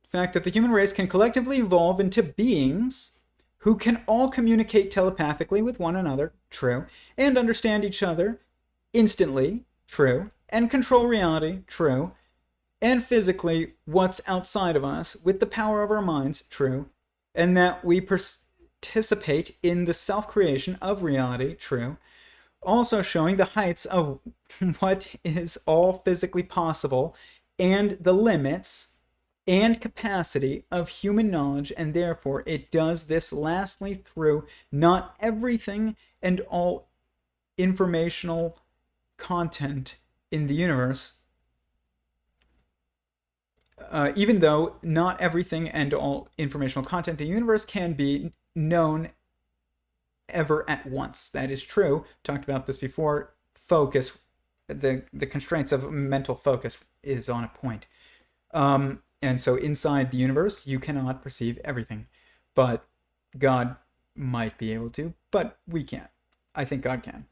Fact that the human race can collectively evolve into beings who can all communicate telepathically with one another, true, and understand each other instantly, true, and control reality, true, and physically what's outside of us with the power of our minds, true, and that we participate in the self-creation of reality, true, also showing the heights of what is all physically possible and the limits and capacity of human knowledge, and therefore it does this lastly through not everything and all informational content in the universe, even though not everything and all informational content in the universe can be known ever at once. That is true. Talked about this before. Focus, the constraints of mental focus is on a point. And so inside the universe, you cannot perceive everything. But God might be able to, but we can't. I think God can.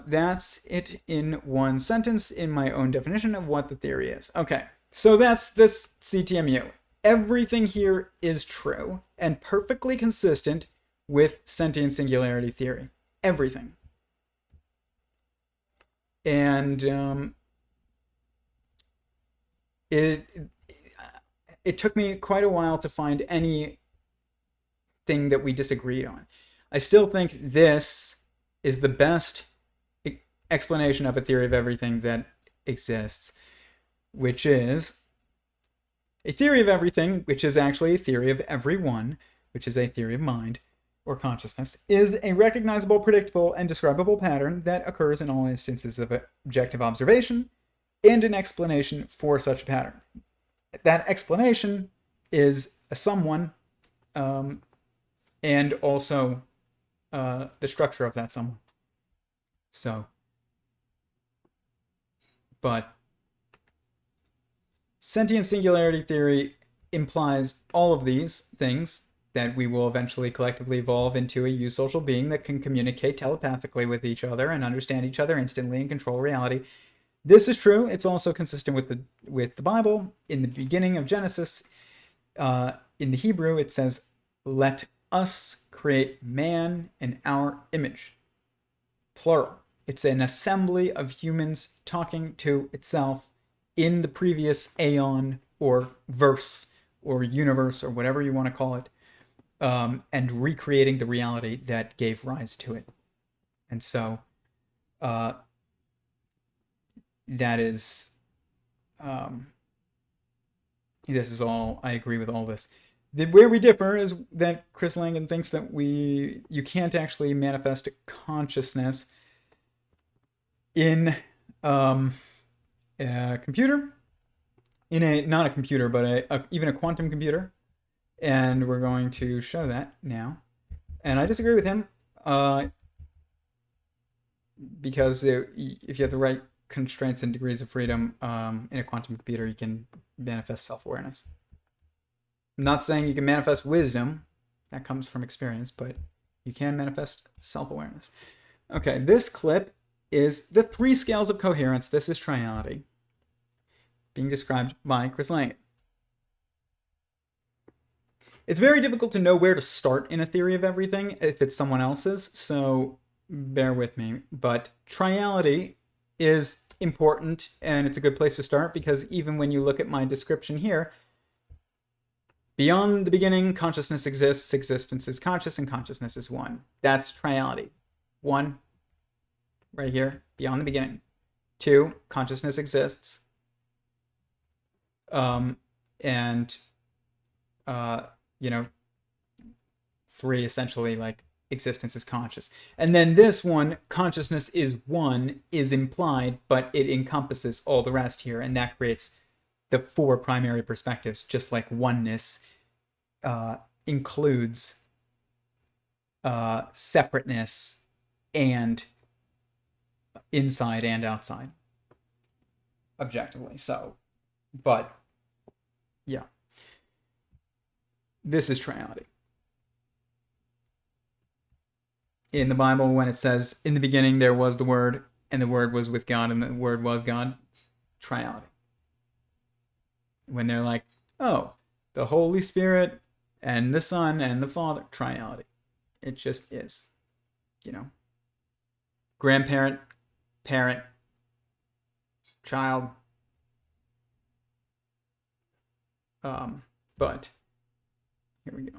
That's it in one sentence in my own definition of what the theory is. Okay, so that's this CTMU. Everything here is true and perfectly consistent with Sentient Singularity Theory. Everything. And it took me quite a while to find anything that we disagreed on. I still think this is the best explanation of a theory of everything that exists, which is a theory of everything, which is actually a theory of everyone, which is a theory of mind or consciousness, is a recognizable, predictable, and describable pattern that occurs in all instances of objective observation and an explanation for such a pattern. That explanation is a someone, and also the structure of that someone. So, but Sentient Singularity Theory implies all of these things, that we will eventually collectively evolve into a eusocial being that can communicate telepathically with each other and understand each other instantly and control reality. This is true. It's also consistent with the Bible. In the beginning of Genesis, in the Hebrew, it says, "Let us create man in our image." Plural. It's an assembly of humans talking to itself in the previous aeon or verse or universe or whatever you want to call it, and recreating the reality that gave rise to it. And so, that is, this is all, I agree with all this. Where we differ is that Chris Langan thinks that you can't actually manifest consciousness in a computer, not a computer, but even a quantum computer. And we're going to show that now. And I disagree with him, because if you have the right constraints and degrees of freedom in a quantum computer, you can manifest self-awareness. I'm not saying you can manifest wisdom. That comes from experience, but you can manifest self-awareness. Okay, this clip is the 3 scales of coherence. This is triality, being described by Chris Langan. It's very difficult to know where to start in a theory of everything if it's someone else's, so bear with me. But triality is important, and it's a good place to start, because even when you look at my description here, beyond the beginning, consciousness exists, existence is conscious, and consciousness is one. That's triality. 1, right here, beyond the beginning. 2, consciousness exists. And 3, essentially, like, existence is conscious. And then this one, consciousness is one, is implied, but it encompasses all the rest here, and that creates the 4 primary perspectives, just like oneness includes separateness and inside and outside, objectively. So, but yeah, this is triality. in the Bible when it says, in the beginning there was the Word, and the Word was with God, and the Word was God. Triality. When they're like, oh, the Holy Spirit and the Son and the Father, triality. It just is. You know, grandparent, parent, child. But here we go.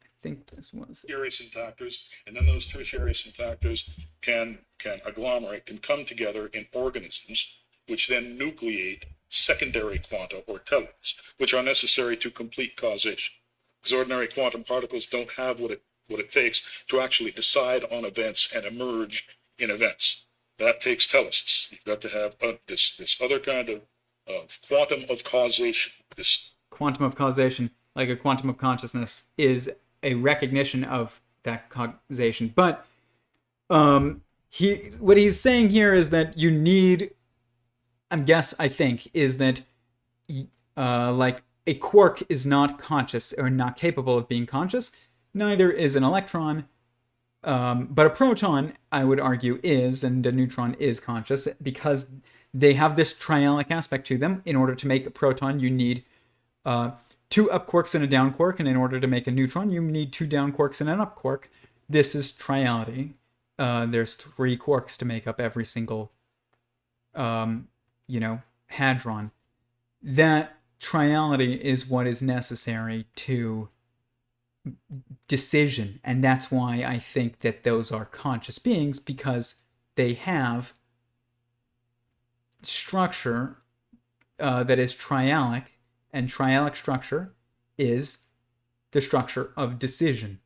I think this was tertiary syntactors, and then those tertiary syntactors can agglomerate, can come together in organisms, which then nucleate secondary quanta or tellers, which are necessary to complete causation. Because ordinary quantum particles don't have what it takes to actually decide on events and emerge in events. That takes telesis. You've got to have this other kind of quantum of causation. This quantum of causation, like a quantum of consciousness, is a recognition of that causation. But what he's saying here is that you need, I think, is that like a quark is not conscious or not capable of being conscious. Neither is an electron. But a proton, I would argue, is, and a neutron is conscious because they have this triadic aspect to them. In order to make a proton, you need 2 up quarks and a down quark, and in order to make a neutron, you need 2 down quarks and an up quark. This is triality. There's 3 quarks to make up every single, hadron. That triality is what is necessary to decision, and that's why I think that those are conscious beings, because they have structure that is triadic, and triadic structure is the structure of decision.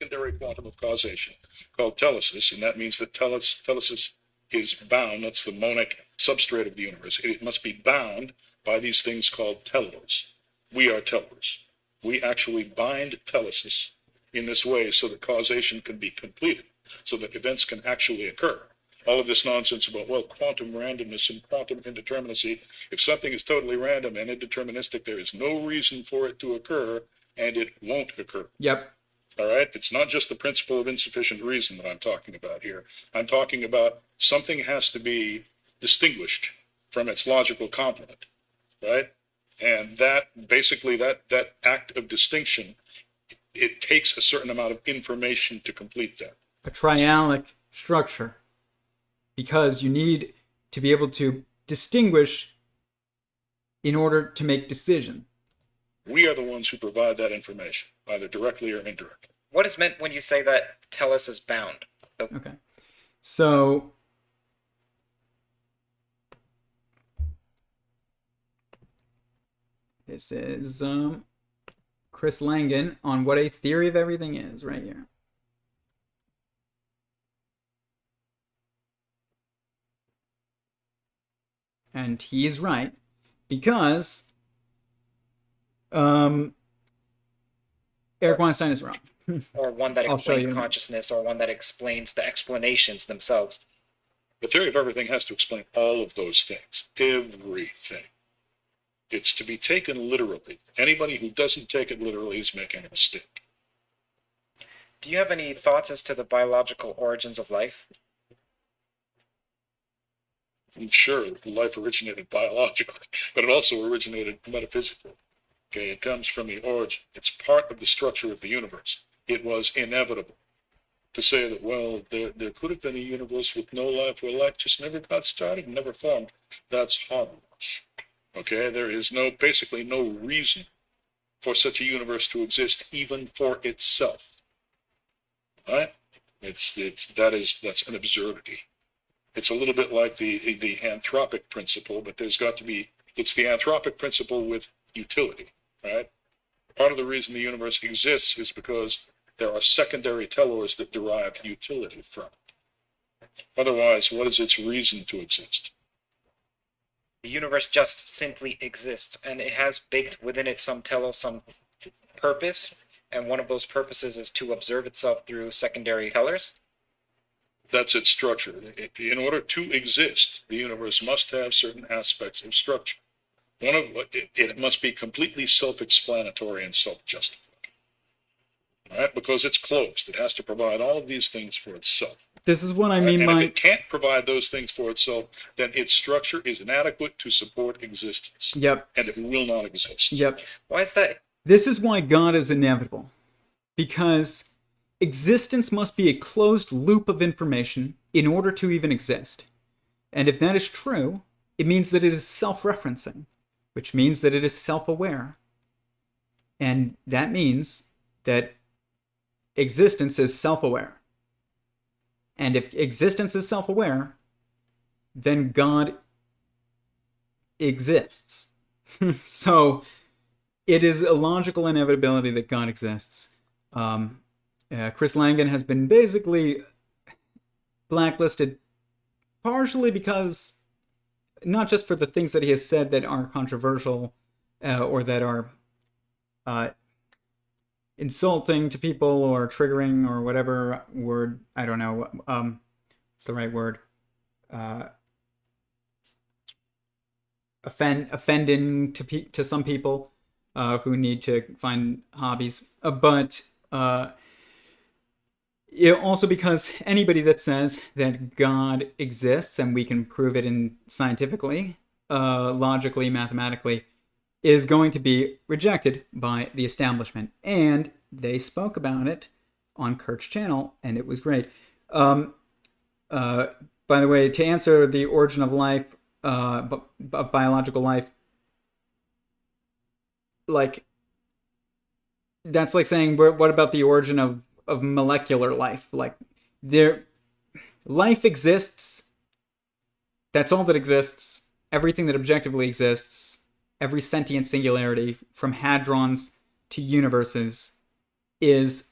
Secondary quantum of causation called telesis, and that means that telesis is bound. That's the monic substrate of the universe. It must be bound by these things called tellers. We are tellers. We actually bind telesis in this way so that causation can be completed, so that events can actually occur. All of this nonsense about, well, quantum randomness and quantum indeterminacy, if something is totally random and indeterministic, there is no reason for it to occur, and it won't occur. Yep. All right? It's not just the principle of insufficient reason that I'm talking about here. I'm talking about something has to be distinguished from its logical complement, right? And that, basically, that act of distinction, it takes a certain amount of information to complete that. A triadic structure. Because you need to be able to distinguish in order to make decision. We are the ones who provide that information, either directly or indirectly. What is meant when you say that tellus is bound? Okay. So this is Chris Langan on what a theory of everything is right here. And he is right, because Eric Weinstein is wrong. Or one that explains consciousness, or one that explains the explanations themselves. The theory of everything has to explain all of those things. Everything. It's to be taken literally. Anybody who doesn't take it literally is making a mistake. Do you have any thoughts as to the biological origins of life? Sure, life originated biologically, but it also originated metaphysically. Okay, it comes from the origin. It's part of the structure of the universe. It was inevitable to say that, well, there could have been a universe with no life where life just never got started and never formed. That's hogwash. Okay, there is basically no reason for such a universe to exist, even for itself. Right? That's an absurdity. It's a little bit like the anthropic principle, but it's the anthropic principle with utility, right? Part of the reason the universe exists is because there are secondary tellers that derive utility from it. Otherwise, what is its reason to exist? The universe just simply exists, and it has baked within it some purpose, and one of those purposes is to observe itself through secondary tellers. That's its structure. In order to exist, the universe must have certain aspects of structure. It must be completely self-explanatory and self-justifying. right? Because it's closed. It has to provide all of these things for itself. This is what I Right? mean And by... if it can't provide those things for itself, then its structure is inadequate to support existence. Yep. And it will not exist. Yep. Why is that? This is why God is inevitable. Because existence must be a closed loop of information in order to even exist. And if that is true, it means that it is self-referencing, which means that it is self-aware. And that means that existence is self-aware. And if existence is self-aware, then God exists. So it is a logical inevitability that God exists. Chris Langan has been basically blacklisted partially because, not just for the things that he has said that are controversial or that are insulting to people or triggering or whatever word, I don't know, it's the right word, offending to some people who need to find hobbies, but also because anybody that says that God exists and we can prove it in scientifically, logically, mathematically, is going to be rejected by the establishment. And they spoke about it on Kurt's channel, and it was great. By the way, to answer the origin of life, of biological life, like, that's like saying, what about the origin of molecular life? Like, life exists. That's all that exists. Everything that objectively exists, every sentient singularity, from hadrons to universes, is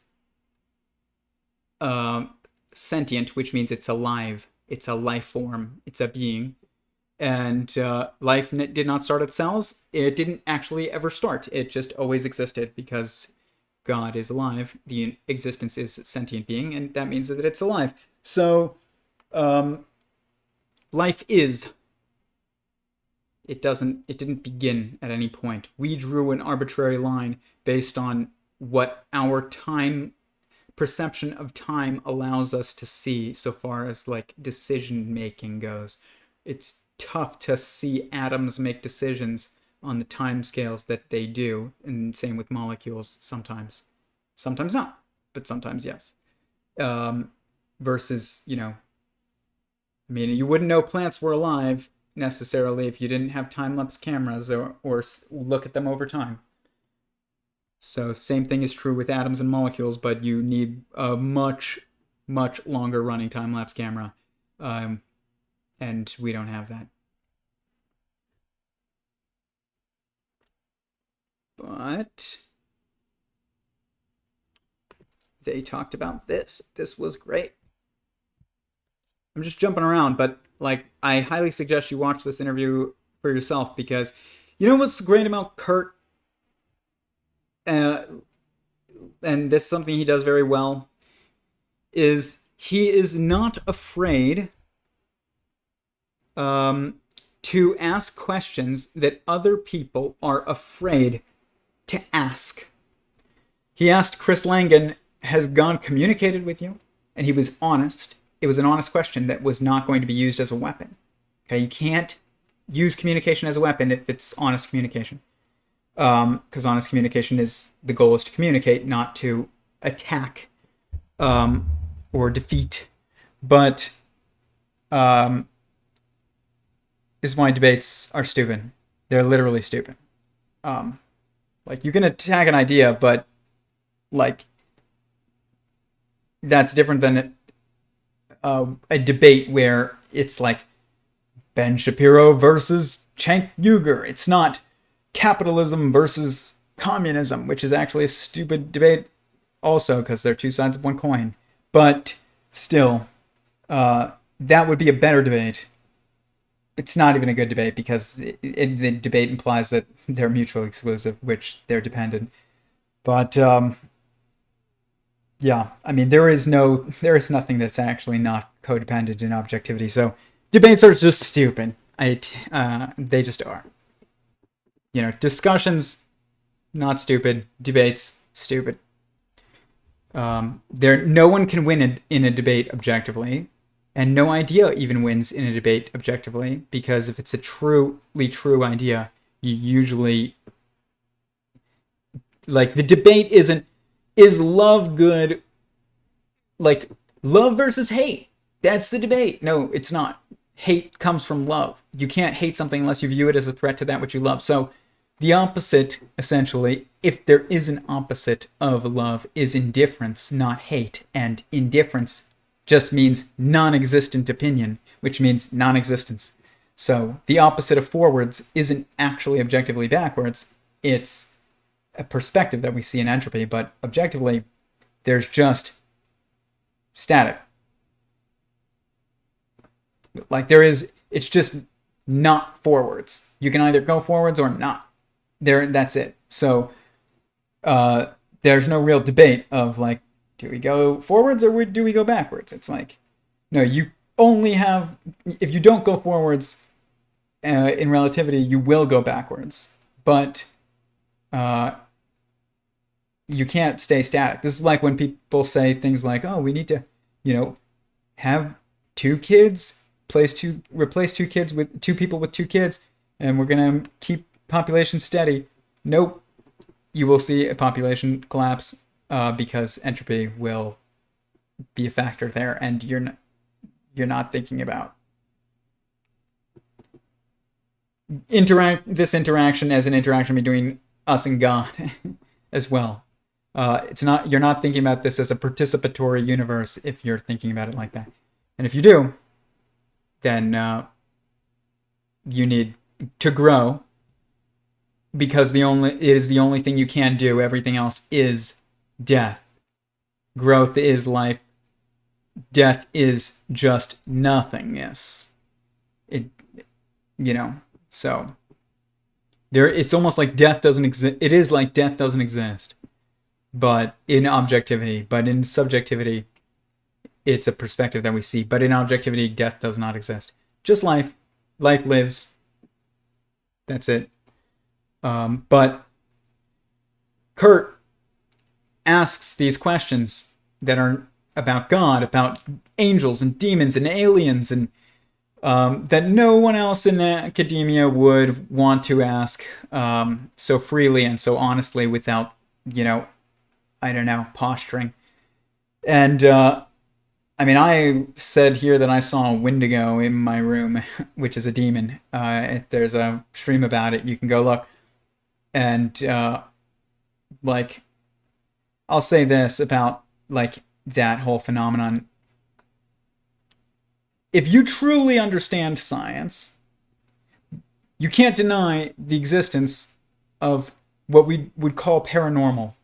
sentient, which means it's alive. It's a life form. It's a being. And life did not start at cells. It didn't actually ever start. It just always existed because God is alive. The existence is a sentient being, and that means that it's alive. So, life is. It didn't begin at any point. We drew an arbitrary line based on what our perception of time allows us to see so far as, like, decision making goes. It's tough to see atoms make decisions on the time scales that they do, and same with molecules sometimes. Sometimes not, but sometimes yes. Versus, I mean, you wouldn't know plants were alive necessarily if you didn't have time-lapse cameras or look at them over time. So same thing is true with atoms and molecules, but you need a much, much longer running time-lapse camera. And we don't have that. But they talked about this. This was great. I'm just jumping around, but, like, I highly suggest you watch this interview for yourself, because you know what's great about Kurt? And this is something he does very well, is he is not afraid to ask questions that other people are afraid to ask. He asked Chris Langan, has God communicated with you? And he was honest. It was an honest question that was not going to be used as a weapon. Okay, you can't use communication as a weapon if it's honest communication. Because honest communication the goal is to communicate, not to attack or defeat. But this is why debates are stupid. They're literally stupid. Like, you can attack an idea, but, like, that's different than a debate where it's like Ben Shapiro versus Cenk Uygur. It's not capitalism versus communism, which is actually a stupid debate also, because they're two sides of one coin. But still, that would be a better debate. It's not even a good debate, because the debate implies that they're mutually exclusive, which they're dependent. But yeah, I mean, there is nothing that's actually not codependent in objectivity. So debates are just stupid. They just are. Discussions, not stupid. Debates, stupid. No one can win in a debate objectively, and no idea even wins in a debate objectively, because if it's a truly true idea, you usually, like, the debate isn't, is love good, like, love versus hate. That's the debate. No, it's not. Hate comes from love. You can't hate something unless you view it as a threat to that which you love. So the opposite, essentially, if there is an opposite of love, is indifference, not hate. And indifference just means non-existent opinion, which means non-existence. So the opposite of forwards isn't actually objectively backwards. It's a perspective that we see in entropy, but objectively, there's just static. Like, it's just not forwards. You can either go forwards or not. That's it. So there's no real debate of, like, do we go forwards or do we go backwards? It's like, no, you only have, if you don't go forwards in relativity, you will go backwards. But you can't stay static. This is like when people say things like, oh, we need to, have 2 kids, replace 2 kids with 2 people with 2 kids, and we're going to keep population steady. Nope. You will see a population collapse because entropy will be a factor there, and you're not thinking about this interaction as an interaction between us and God as well. You're not thinking about this as a participatory universe if you're thinking about it like that. And if you do, then you need to grow, because it is the only thing you can do. Everything else is death. Growth is life. Death is just nothingness. So it's almost like death doesn't exist. It is like death doesn't exist, but in objectivity. But in subjectivity, it's a perspective that we see. But in objectivity, death does not exist. Just life. Life lives. That's it. But Kurt asks these questions that are about God, about angels and demons and aliens, and that no one else in academia would want to ask so freely and so honestly without, posturing. And I said here that I saw a Wendigo in my room, which is a demon. There's a stream about it. You can go look. And I'll say this about that whole phenomenon. If you truly understand science, you can't deny the existence of what we would call paranormal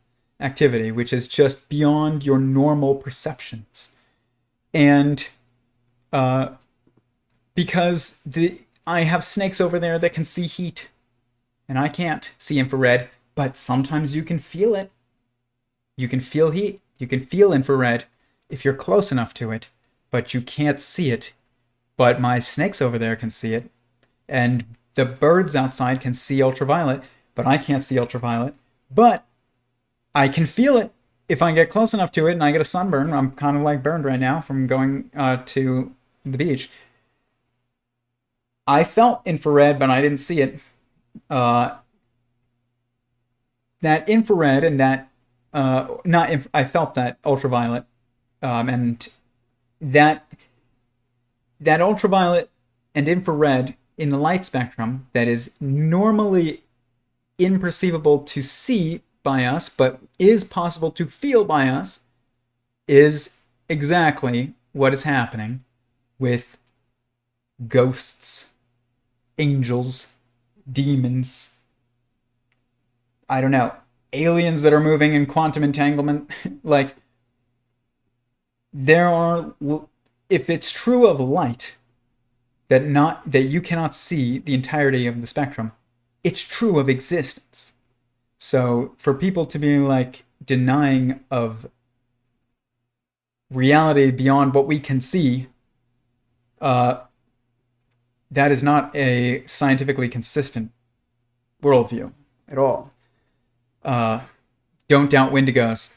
activity, which is just beyond your normal perceptions. And because I have snakes over there that can see heat, and I can't see infrared, but sometimes you can feel it. You can feel heat. You can feel infrared if you're close enough to it, but you can't see it. But my snakes over there can see it. And the birds outside can see ultraviolet, but I can't see ultraviolet. But I can feel it if I get close enough to it and I get a sunburn. I'm kind of burned right now from going to the beach. I felt infrared, but I didn't see it. That infrared and that I felt that ultraviolet, and that ultraviolet and infrared in the light spectrum that is normally imperceivable to see by us, but is possible to feel by us, is exactly what is happening with ghosts, angels, demons, I don't know, aliens that are moving in quantum entanglement. If it's true of light that you cannot see the entirety of the spectrum, it's true of existence. So for people to be denying of reality beyond what we can see, that is not a scientifically consistent worldview at all. Don't doubt Wendigos.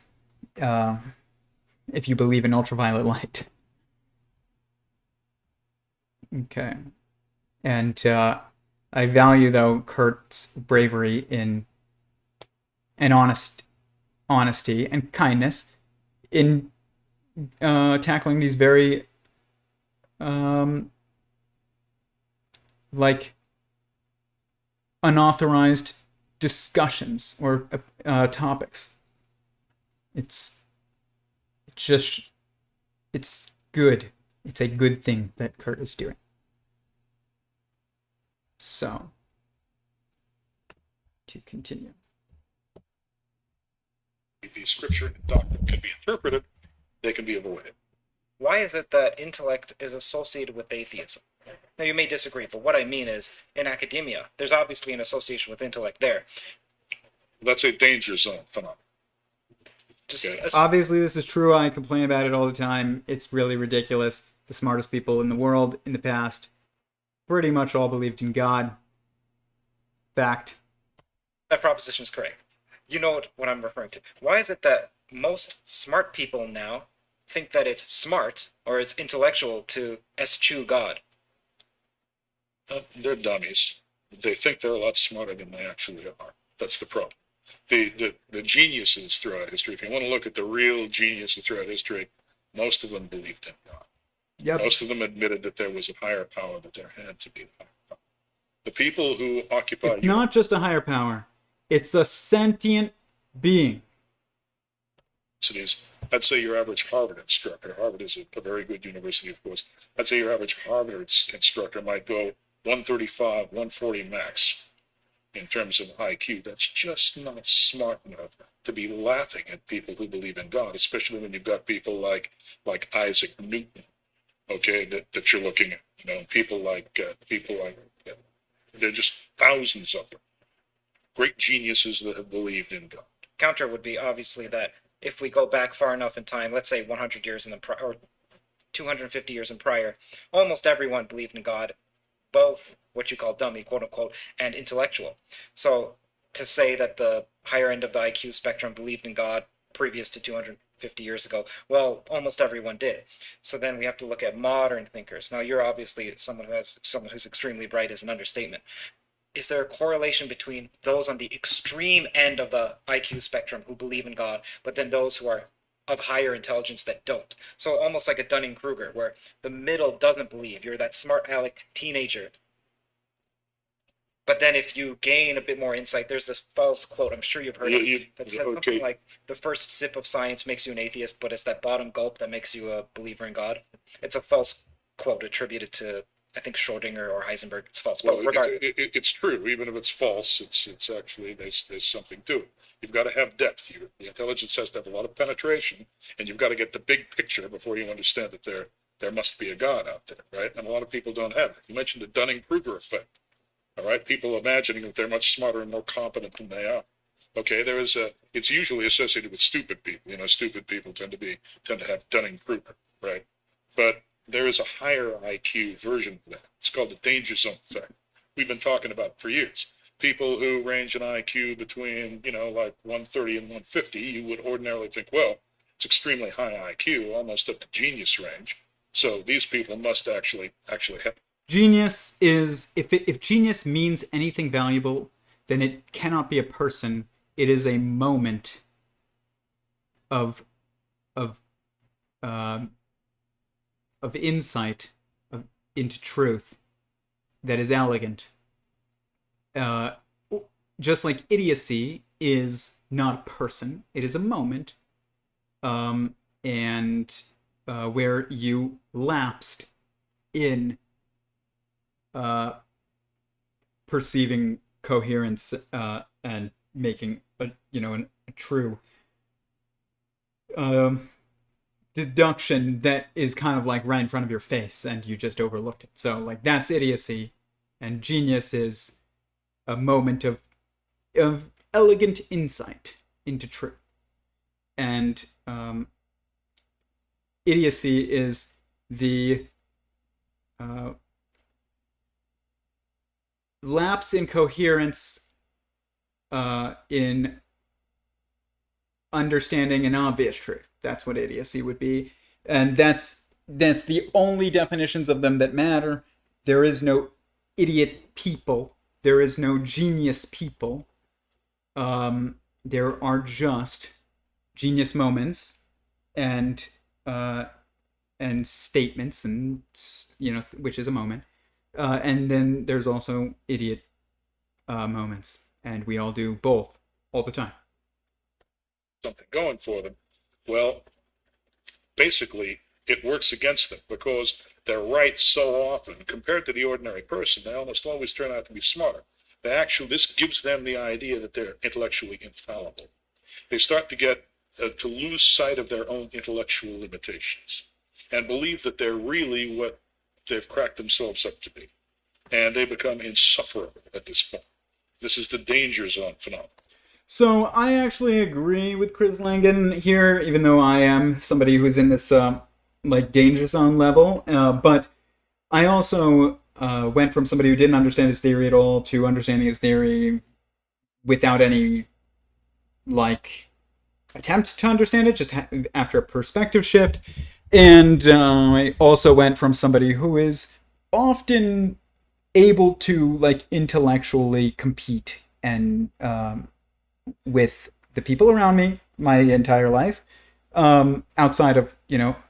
if you believe in ultraviolet light. Okay. And I value, though, Kurt's bravery in and honesty and kindness in tackling these very like unauthorized discussions or topics. It's just, it's good. It's a good thing that Kurt is doing. So, to continue. The scripture and doctrine can be interpreted, they can be avoided. Why is it that intellect is associated with atheism? Now, you may disagree, but what I mean is, in academia, there's obviously an association with intellect there. That's a danger zone phenomenon. Okay. Obviously, this is true. I complain about it all the time. It's really ridiculous. The smartest people in the world in the past pretty much all believed in God. Fact. That proposition is correct. You know what I'm referring to. Why is it that most smart people now think that it's smart or it's intellectual to eschew God? They're dummies. They think they're a lot smarter than they actually are. That's the problem. The geniuses throughout history, if you want to look at the real geniuses throughout history, most of them believed in God. Yep. Most of them admitted that there was a higher power, that there had to be a higher power. The people who occupy... It's not just a higher power. It's a sentient being. I'd say your average Harvard instructor, Harvard is a very good university, of course. I'd say your average Harvard instructor might go 135, 140 max in terms of IQ. That's just not smart enough to be laughing at people who believe in God, especially when you've got people like Isaac Newton, okay, that you're looking at. You know, people like there are just thousands of them. Great geniuses that have believed in God. Counter would be obviously that if we go back far enough in time, let's say 100 years in the or 250 years in prior, almost everyone believed in God, both what you call dummy, quote unquote, and intellectual. So to say that the higher end of the IQ spectrum believed in God previous to 250 years ago, well, almost everyone did. So then we have to look at modern thinkers. Now, you're obviously someone who's extremely bright is an understatement. Is there a correlation between those on the extreme end of the IQ spectrum who believe in God, but then those who are of higher intelligence that don't? So almost like a Dunning-Kruger, where the middle doesn't believe. You're that smart aleck teenager. But then if you gain a bit more insight, there's this false quote, I'm sure you've heard it, that says something like, the first sip of science makes you an atheist, but it's that bottom gulp that makes you a believer in God. It's a false quote attributed to, I think, Schrodinger or Heisenberg. It's false. Well, but regardless. it's true. Even if it's false, it's actually, there's something to it. You've got to have depth. The intelligence has to have a lot of penetration, and you've got to get the big picture before you understand that there must be a God out there, right? And a lot of people don't have it. You mentioned the Dunning-Kruger effect. All right, people imagining that they're much smarter and more competent than they are. Okay, it's usually associated with stupid people. You know, stupid people tend to have Dunning-Kruger, right? But there is a higher IQ version of that. It's called the danger zone effect. We've been talking about it for years. People who range in IQ between, like 130 and 150, you would ordinarily think, well, it's extremely high IQ, almost up to genius range. So these people must actually have. Genius is, if genius means anything valuable, then it cannot be a person. It is a moment of insight into truth that is elegant. Just like idiocy is not a person, it is a moment, and where you lapsed in perceiving coherence and making a true deduction that is kind of like right in front of your face and you just overlooked it. So like that's idiocy, and genius is a moment of elegant insight into truth. And idiocy is the lapse in coherence in understanding an obvious truth. That's what idiocy would be. And that's the only definitions of them that matter. There is no idiot people. There is no genius people. There are just genius moments and statements, and which is a moment. And then there's also idiot moments, and we all do both all the time. Something going for them. Well, basically, it works against them because they're right so often. Compared to the ordinary person, they almost always turn out to be smarter. This gives them the idea that they're intellectually infallible. They start to get to lose sight of their own intellectual limitations and believe that they're really what they've cracked themselves up to be. And they become insufferable at this point. This is the danger zone phenomenon. So I actually agree with Chris Langan here, even though I am somebody who's in this danger zone level. But I also went from somebody who didn't understand his theory at all to understanding his theory without any attempt to understand it, just after a perspective shift. And I also went from somebody who is often able to intellectually compete and with the people around me my entire life, outside of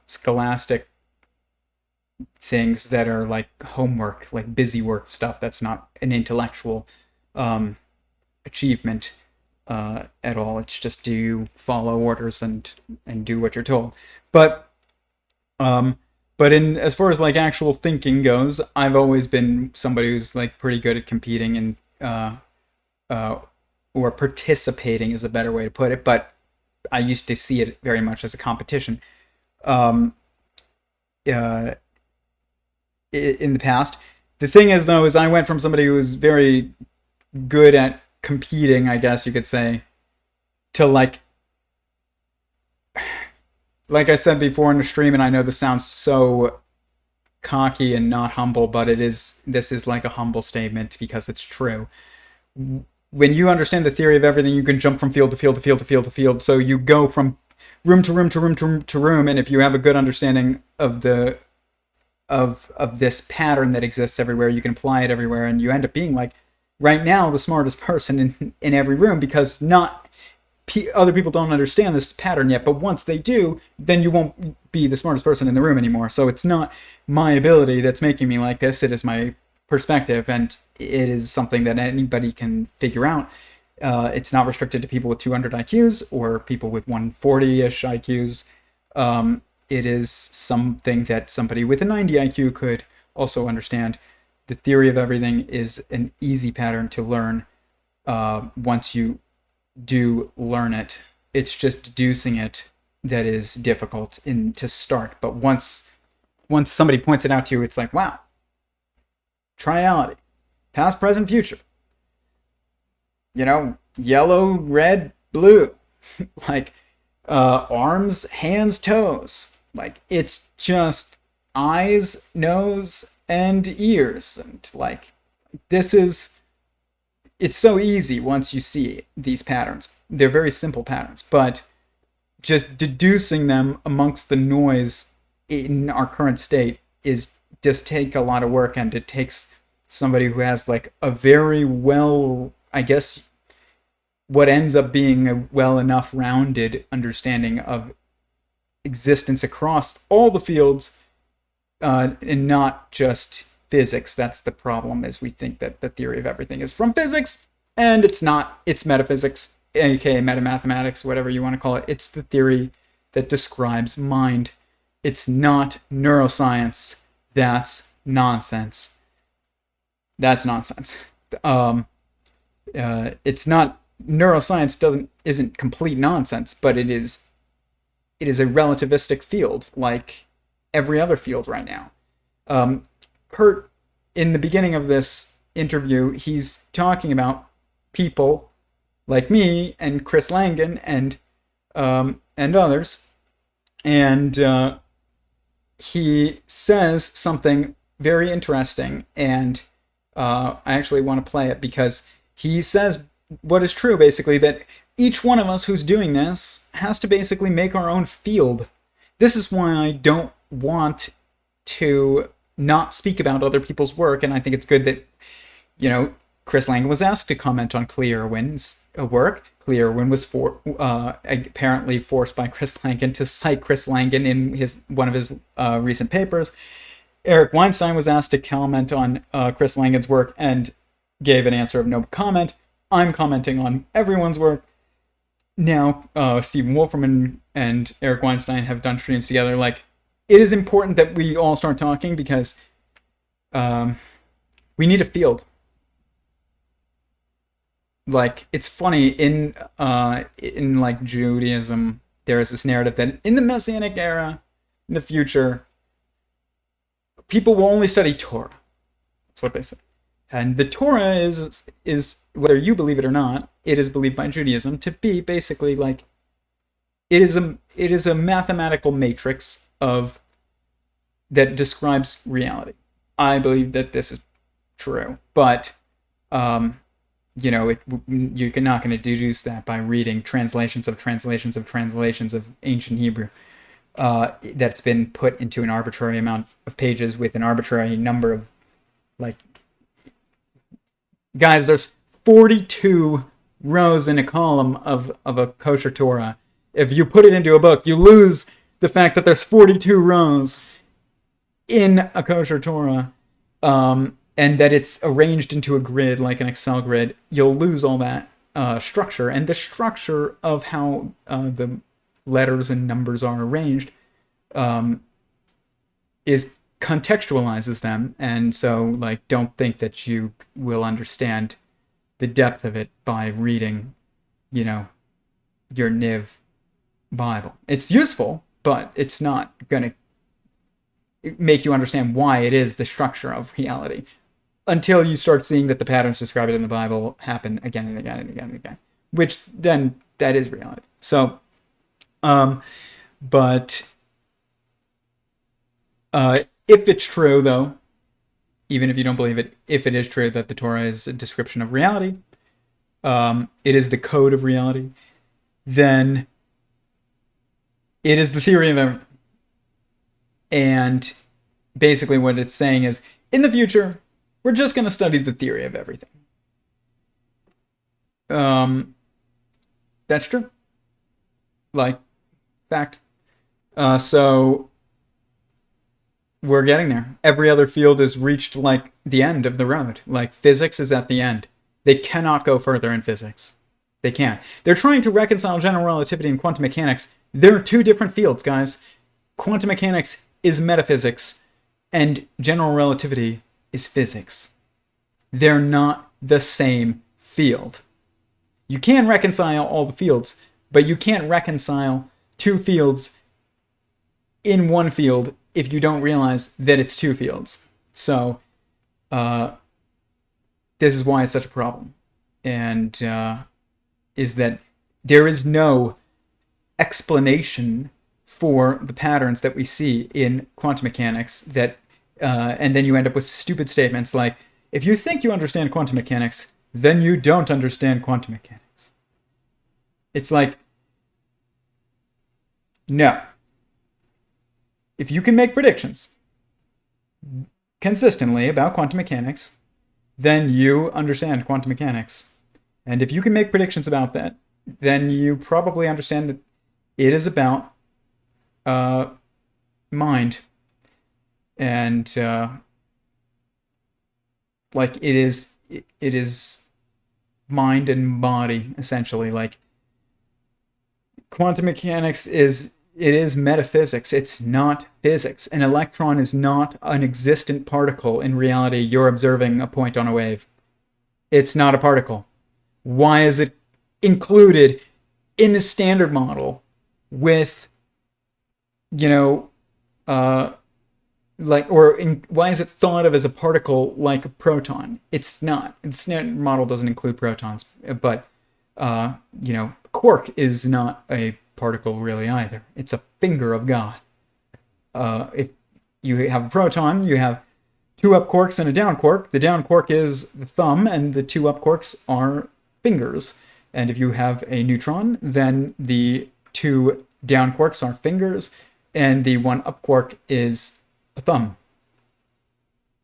scholastic things that are like homework, like busy work stuff. That's not an intellectual achievement at all. It's just do you follow orders and do what you're told. But in as far as actual thinking goes, I've always been somebody who's pretty good at competing and or participating is a better way to put it. But I used to see it very much as a competition. In the past, the thing is though, is I went from somebody who was very good at competing, I guess you could say, to like I said before in the stream, and I know this sounds so cocky and not humble, but this is like a humble statement because it's true. When you understand the theory of everything, you can jump from field to field to field to field to field. So you go from room to room to room to room to room, and if you have a good understanding of of this pattern that exists everywhere, you can apply it everywhere, and you end up being right now the smartest person in every room, because other people don't understand this pattern yet, but once they do, then you won't be the smartest person in the room anymore. So it's not my ability that's making me like this, it is my perspective, and it is something that anybody can figure out. It's not restricted to people with 200 IQs or people with 140-ish IQs. It is something that somebody with a 90 IQ could also understand. The theory of everything is an easy pattern to learn once you do learn it. It's just deducing it that is difficult to start. But once somebody points it out to you, it's like, wow, triality, past, present, future. Yellow, red, blue. Arms, hands, toes. It's just eyes, nose, and ears. And it's so easy once you see these patterns. They're very simple patterns, but just deducing them amongst the noise in our current state does take a lot of work, and it takes somebody who has a very well, I guess, what ends up being a well enough rounded understanding of existence across all the fields, and not just physics. That's the problem, is we think that the theory of everything is from physics, and it's not. It's metaphysics, aka metamathematics, whatever you want to call it. It's the theory that describes mind. It's not neuroscience. That's nonsense. That's nonsense. It's not neuroscience. Isn't complete nonsense, but it is a relativistic field like every other field right now. Kurt, in the beginning of this interview, he's talking about people like me and Chris Langan and others, and he says something very interesting, and I actually want to play it because he says what is true, basically, that each one of us who's doing this has to basically make our own field. This is why I don't want to not speak about other people's work, and I think it's good that, Chris Langan was asked to comment on Clea Irwin's work. Clea Irwin was apparently forced by Chris Langan to cite Chris Langan in one of his recent papers. Eric Weinstein was asked to comment on Chris Langan's work and gave an answer of no comment. I'm commenting on everyone's work. Now, Stephen Wolfram and Eric Weinstein have done streams together. Like, it is important that we all start talking because we need a field. Like, it's funny, in like Judaism, there is this narrative that in the Messianic era, in the future, people will only study Torah. That's what they say. And the Torah is whether you believe it or not, it is believed by Judaism to be basically like, it is a mathematical matrix that describes reality. I believe that this is true, but you're not going to deduce that by reading translations of ancient Hebrew that's been put into an arbitrary amount of pages with an arbitrary number of, like, guys, there's 42 rows in a column of a kosher Torah. If you put it into a book, you lose the fact that there's 42 rows in a kosher Torah, and that it's arranged into a grid, like an Excel grid. You'll lose all that structure, and the structure of how the letters and numbers are arranged contextualizes them, and so, like, don't think that you will understand the depth of it by reading, your Niv Bible. It's useful, but it's not going to make you understand why it is the structure of reality until you start seeing that the patterns described in the Bible happen again and again and again and again, which then that is reality. So, but if it's true, though, even if you don't believe it, if it is true that the Torah is a description of reality, it is the code of reality, then it is the theory of everything. And basically what it's saying is, in the future, we're just going to study the theory of everything. That's true. Like, fact. So we're getting there. Every other field has reached, like, the end of the road. Like, physics is at the end. They cannot go further in physics. They can't. They're trying to reconcile general relativity and quantum mechanics. They're two different fields, guys. Quantum mechanics is metaphysics, and general relativity is physics. They're not the same field. You can reconcile all the fields, but you can't reconcile two fields in one field if you don't realize that it's two fields. So, this is why it's such a problem. And is that there is no explanation for the patterns that we see in quantum mechanics that, and then you end up with stupid statements like, if you think you understand quantum mechanics, then you don't understand quantum mechanics. It's like, no. If you can make predictions consistently about quantum mechanics, then you understand quantum mechanics. And if you can make predictions about that, then you probably understand that it is about mind. And like, it is mind and body, essentially. Like, quantum mechanics is metaphysics. It's not physics. An electron is not an existent particle. In reality, you're observing a point on a wave. It's not a particle. Why is it included in the Standard Model with, why is it thought of as a particle like a proton? It's not. The Standard Model doesn't include protons, but, quark is not a particle really either. It's a finger of God. If you have a proton, you have two up quarks and a down quark. The down quark is the thumb, and the two up quarks are fingers. And if you have a neutron, then the two down quarks are fingers, and the one up quark is a thumb.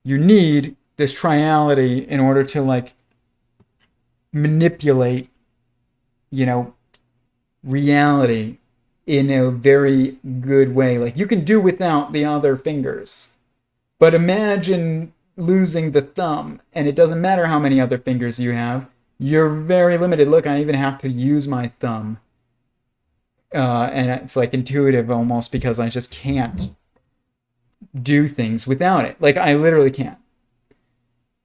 You need this triality in order to like manipulate, reality in a very good way. Like you can do without the other fingers. But imagine losing the thumb, and it doesn't matter how many other fingers you have. You're very limited. Look, I even have to use my thumb. And it's like intuitive almost because I just can't do things without it. Like I literally can't.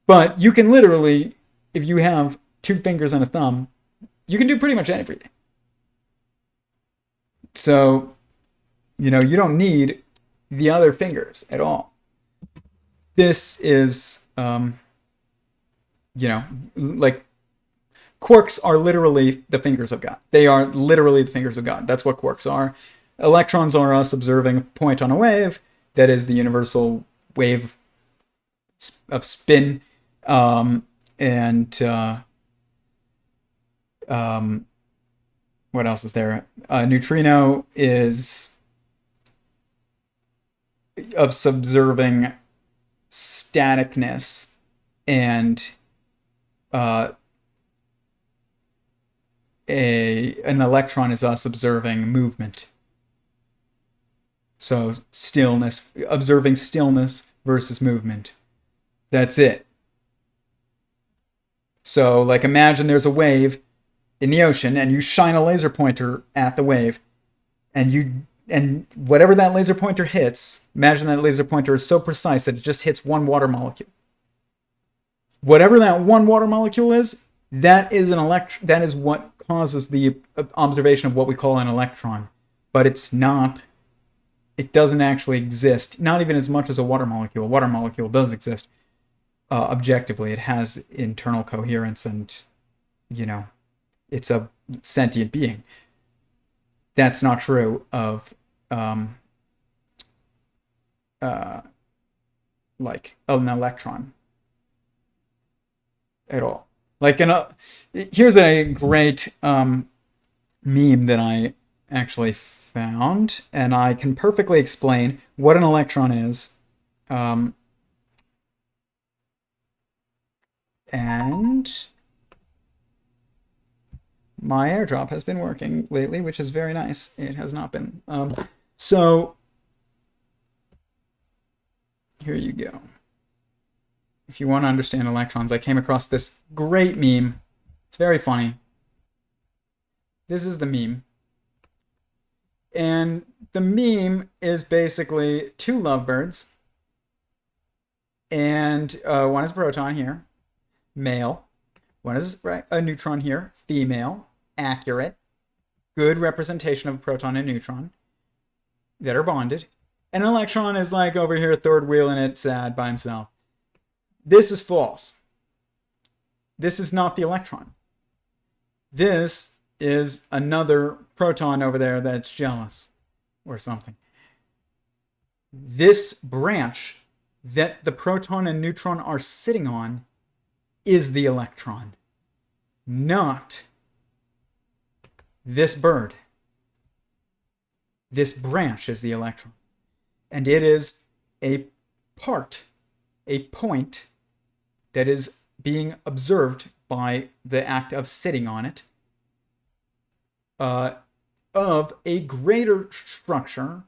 But you can literally, if you have two fingers and a thumb, you can do pretty much everything. So, you don't need the other fingers at all. This is, like quarks are literally the fingers of God. They are literally the fingers of God. That's what quarks are. Electrons are us observing a point on a wave. That is the universal wave of spin. What else is there? A neutrino is observing staticness, and an electron is us observing movement. So stillness, observing stillness versus movement. That's it. So like imagine there's a wave in the ocean and you shine a laser pointer at the wave, and whatever that laser pointer hits, imagine that laser pointer is so precise that it just hits one water molecule. Whatever that one water molecule is, that is that is what causes the observation of what we call an electron. But it doesn't actually exist, not even as much as a water molecule. A water molecule does exist objectively. It has internal coherence and, it's a sentient being. That's not true of like an electron at all. Like here's a great meme that I actually found, and I can perfectly explain what an electron is. And my airdrop has been working lately, which is very nice. It has not been. So here you go. If you want to understand electrons, I came across this great meme. It's very funny. This is the meme. And the meme is basically two lovebirds. And one is a proton here, male. One is a neutron here, female, accurate, good representation of a proton and neutron that are bonded. An electron is like over here, third wheel in it, sad by himself. This is false. This is not the electron. This is another proton over there that's jealous or something. This branch that the proton and neutron are sitting on is the electron, not this bird. This branch is the electron. And it is a point that is being observed by the act of sitting on it, of a greater structure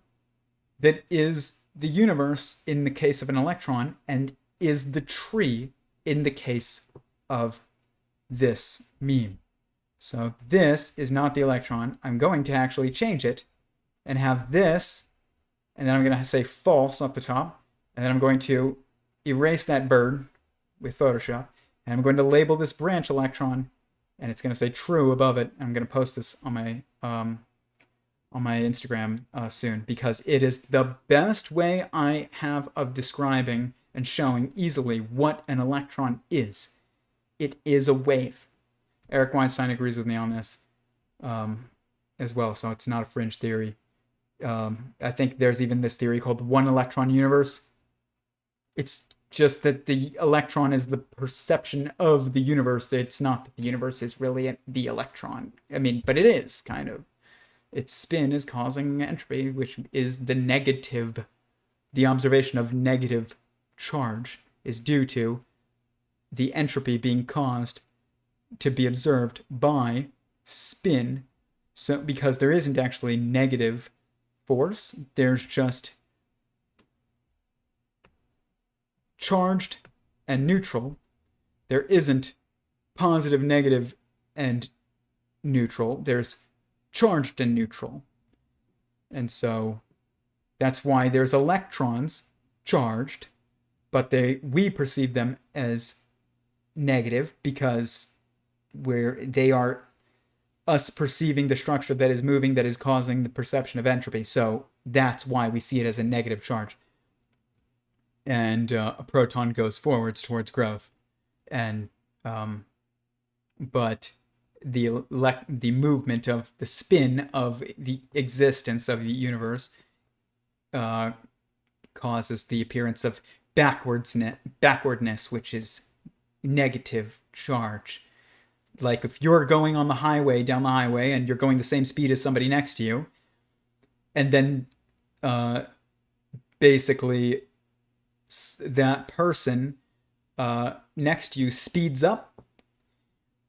that is the universe in the case of an electron, and is the tree in the case of this meme. So this is not the electron. I'm going to actually change it and have this, and then I'm going to say false up the top, and then I'm going to erase that bird with Photoshop, and I'm going to label this branch electron, and it's going to say true above it. I'm going to post this on my Instagram soon, because it is the best way I have of describing and showing easily what an electron is. It is a wave. Eric Weinstein agrees with me on this as well, so it's not a fringe theory. I think there's even this theory called the one electron universe. It's just that the electron is the perception of the universe. It's not that the universe is really the electron. I mean, but it is kind of. Its spin is causing entropy, which is the negative. The observation of negative charge is due to the entropy being caused to be observed by spin. So because there isn't actually negative force, there's just charged and neutral. There isn't positive, negative, and neutral. There's charged and neutral. And so that's why there's electrons charged, but we perceive them as negative because they are us perceiving the structure that is moving, that is causing the perception of entropy. So that's why we see it as a negative charge. And a proton goes forwards towards growth, and but the movement of the spin of the existence of the universe causes the appearance of backwardness, which is negative charge. Like if you're going on the highway, down the highway, and you're going the same speed as somebody next to you, and then basically that person next to you speeds up,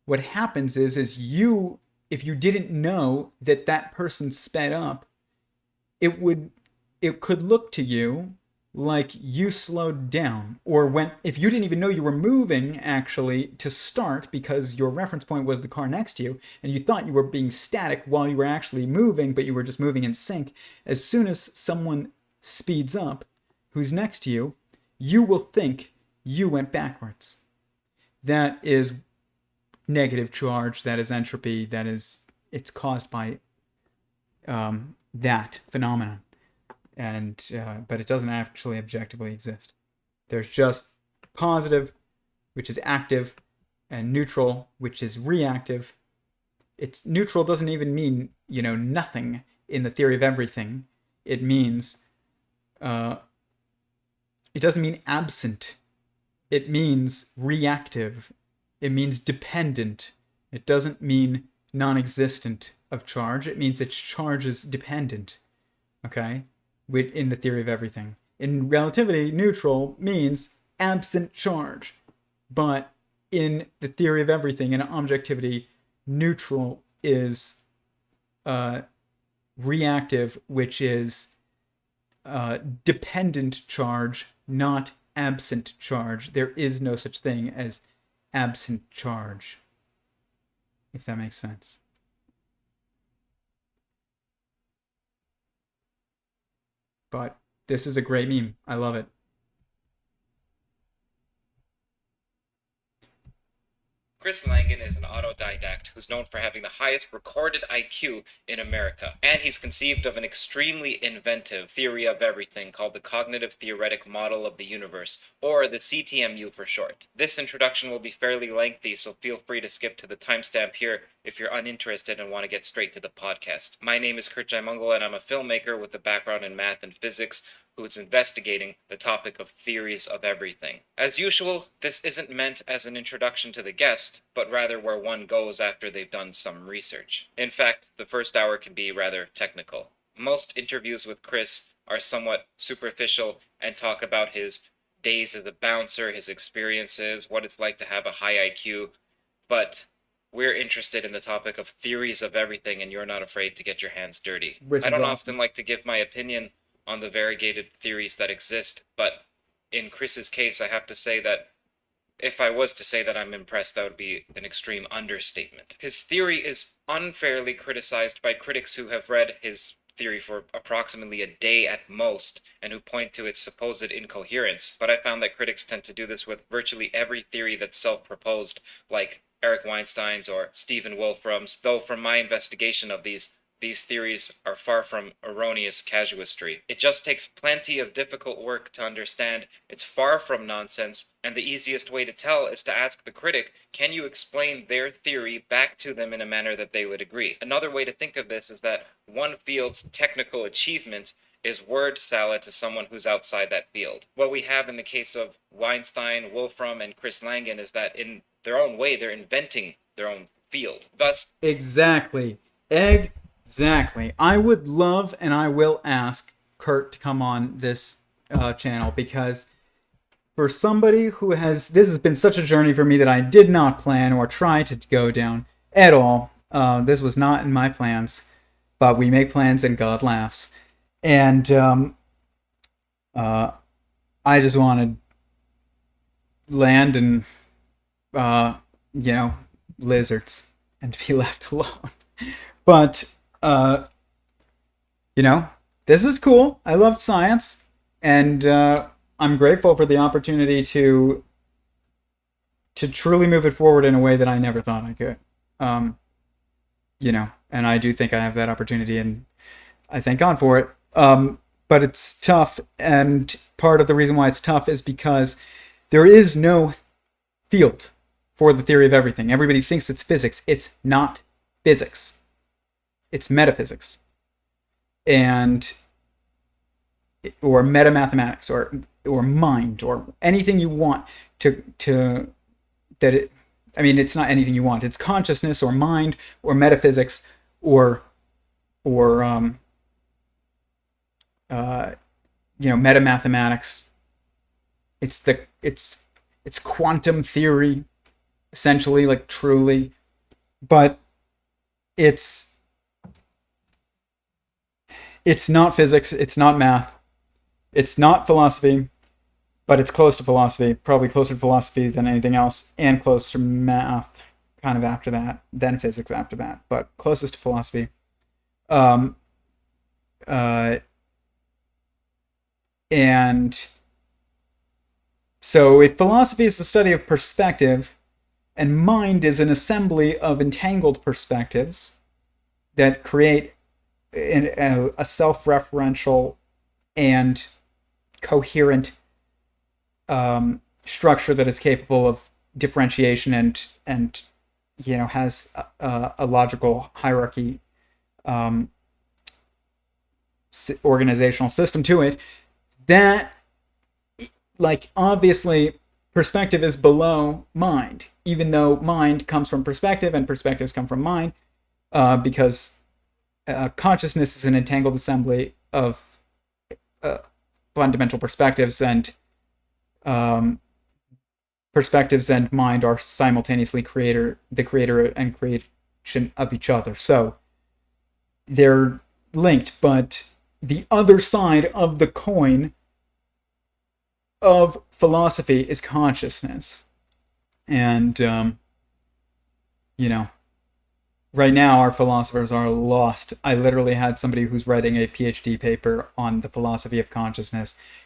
what happens is if you didn't know that person sped up, it could look to you like you slowed down, or if you didn't even know you were moving actually to start because your reference point was the car next to you and you thought you were being static while you were actually moving, but you were just moving in sync. As soon as someone speeds up who's next to you, you will think you went backwards. That is negative charge, that is entropy, it's caused by that phenomenon. And but it doesn't actually objectively exist. There's just positive, which is active, and neutral, which is reactive. It's neutral doesn't even mean nothing in the theory of everything. It means it doesn't mean absent. It means reactive. It means dependent. It doesn't mean non-existent of charge. It means its charge is dependent. Okay? In the theory of everything. In relativity, neutral means absent charge. But in the theory of everything, in objectivity, neutral is reactive, which is dependent charge, not absent charge. There is no such thing as absent charge, if that makes sense. But this is a great meme. I love it. Chris Langan is an autodidact who's known for having the highest recorded IQ in America, and he's conceived of an extremely inventive theory of everything called the Cognitive Theoretic Model of the Universe, or the CTMU for short. This introduction will be fairly lengthy, so feel free to skip to the timestamp here if you're uninterested and want to get straight to the podcast. My name is Kurt Jaimungal, and I'm a filmmaker with a background in math and physics who's investigating the topic of theories of everything. As usual, this isn't meant as an introduction to the guest, but rather where one goes after they've done some research. In fact, the first hour can be rather technical. Most interviews with Chris are somewhat superficial and talk about his days as a bouncer, his experiences, what it's like to have a high IQ, but we're interested in the topic of theories of everything, and you're not afraid to get your hands dirty. I don't often like to give my opinion on the variegated theories that exist, but in Chris's case, I have to say that if I was to say that I'm impressed, that would be an extreme understatement. His theory is unfairly criticized by critics who have read his theory for approximately a day at most, and who point to its supposed incoherence, but I found that critics tend to do this with virtually every theory that's self-proposed, like Eric Weinstein's or Stephen Wolfram's, though from my investigation of these theories are far from erroneous casuistry. It just takes plenty of difficult work to understand. It's far from nonsense, and the easiest way to tell is to ask the critic, can you explain their theory back to them in a manner that they would agree? Another way to think of this is that one field's technical achievement is word salad to someone who's outside that field. What we have in the case of Weinstein, Wolfram, and Chris Langan is that in their own way, they're inventing their own field. Thus, Exactly. Exactly. I would love and I will ask Kurt to come on this channel, because for somebody who has, this has been such a journey for me that I did not plan or try to go down at all. This was not in my plans, but we make plans and God laughs. And I just wanted land and, lizards and to be left alone. But, this is cool. I loved science, and I'm grateful for the opportunity to truly move it forward in a way that I never thought I could. And I do think I have that opportunity, and I thank God for it. But it's tough, and part of the reason why it's tough is because there is no field for the theory of everything. Everybody thinks it's physics. It's not physics. It's metaphysics. Or metamathematics, or mind, or anything you want it's not anything you want. It's consciousness, or mind, or metaphysics, or metamathematics. It's quantum theory, essentially, like truly, but it's not physics, it's not math, it's not philosophy, but it's close to philosophy, probably closer to philosophy than anything else, and close to math kind of after that, then physics after that, but closest to philosophy. And so if philosophy is the study of perspective, and mind is an assembly of entangled perspectives that create a self-referential and coherent structure that is capable of differentiation and has a logical hierarchy, organizational system to it, that, like, obviously perspective is below mind, even though mind comes from perspective and perspectives come from mind, because consciousness is an entangled assembly of fundamental perspectives, and perspectives and mind are simultaneously the creator and creation of each other. So they're linked, but the other side of the coin of philosophy is consciousness. And, right now our philosophers are lost. I literally had somebody who's writing a PhD paper on the philosophy of consciousness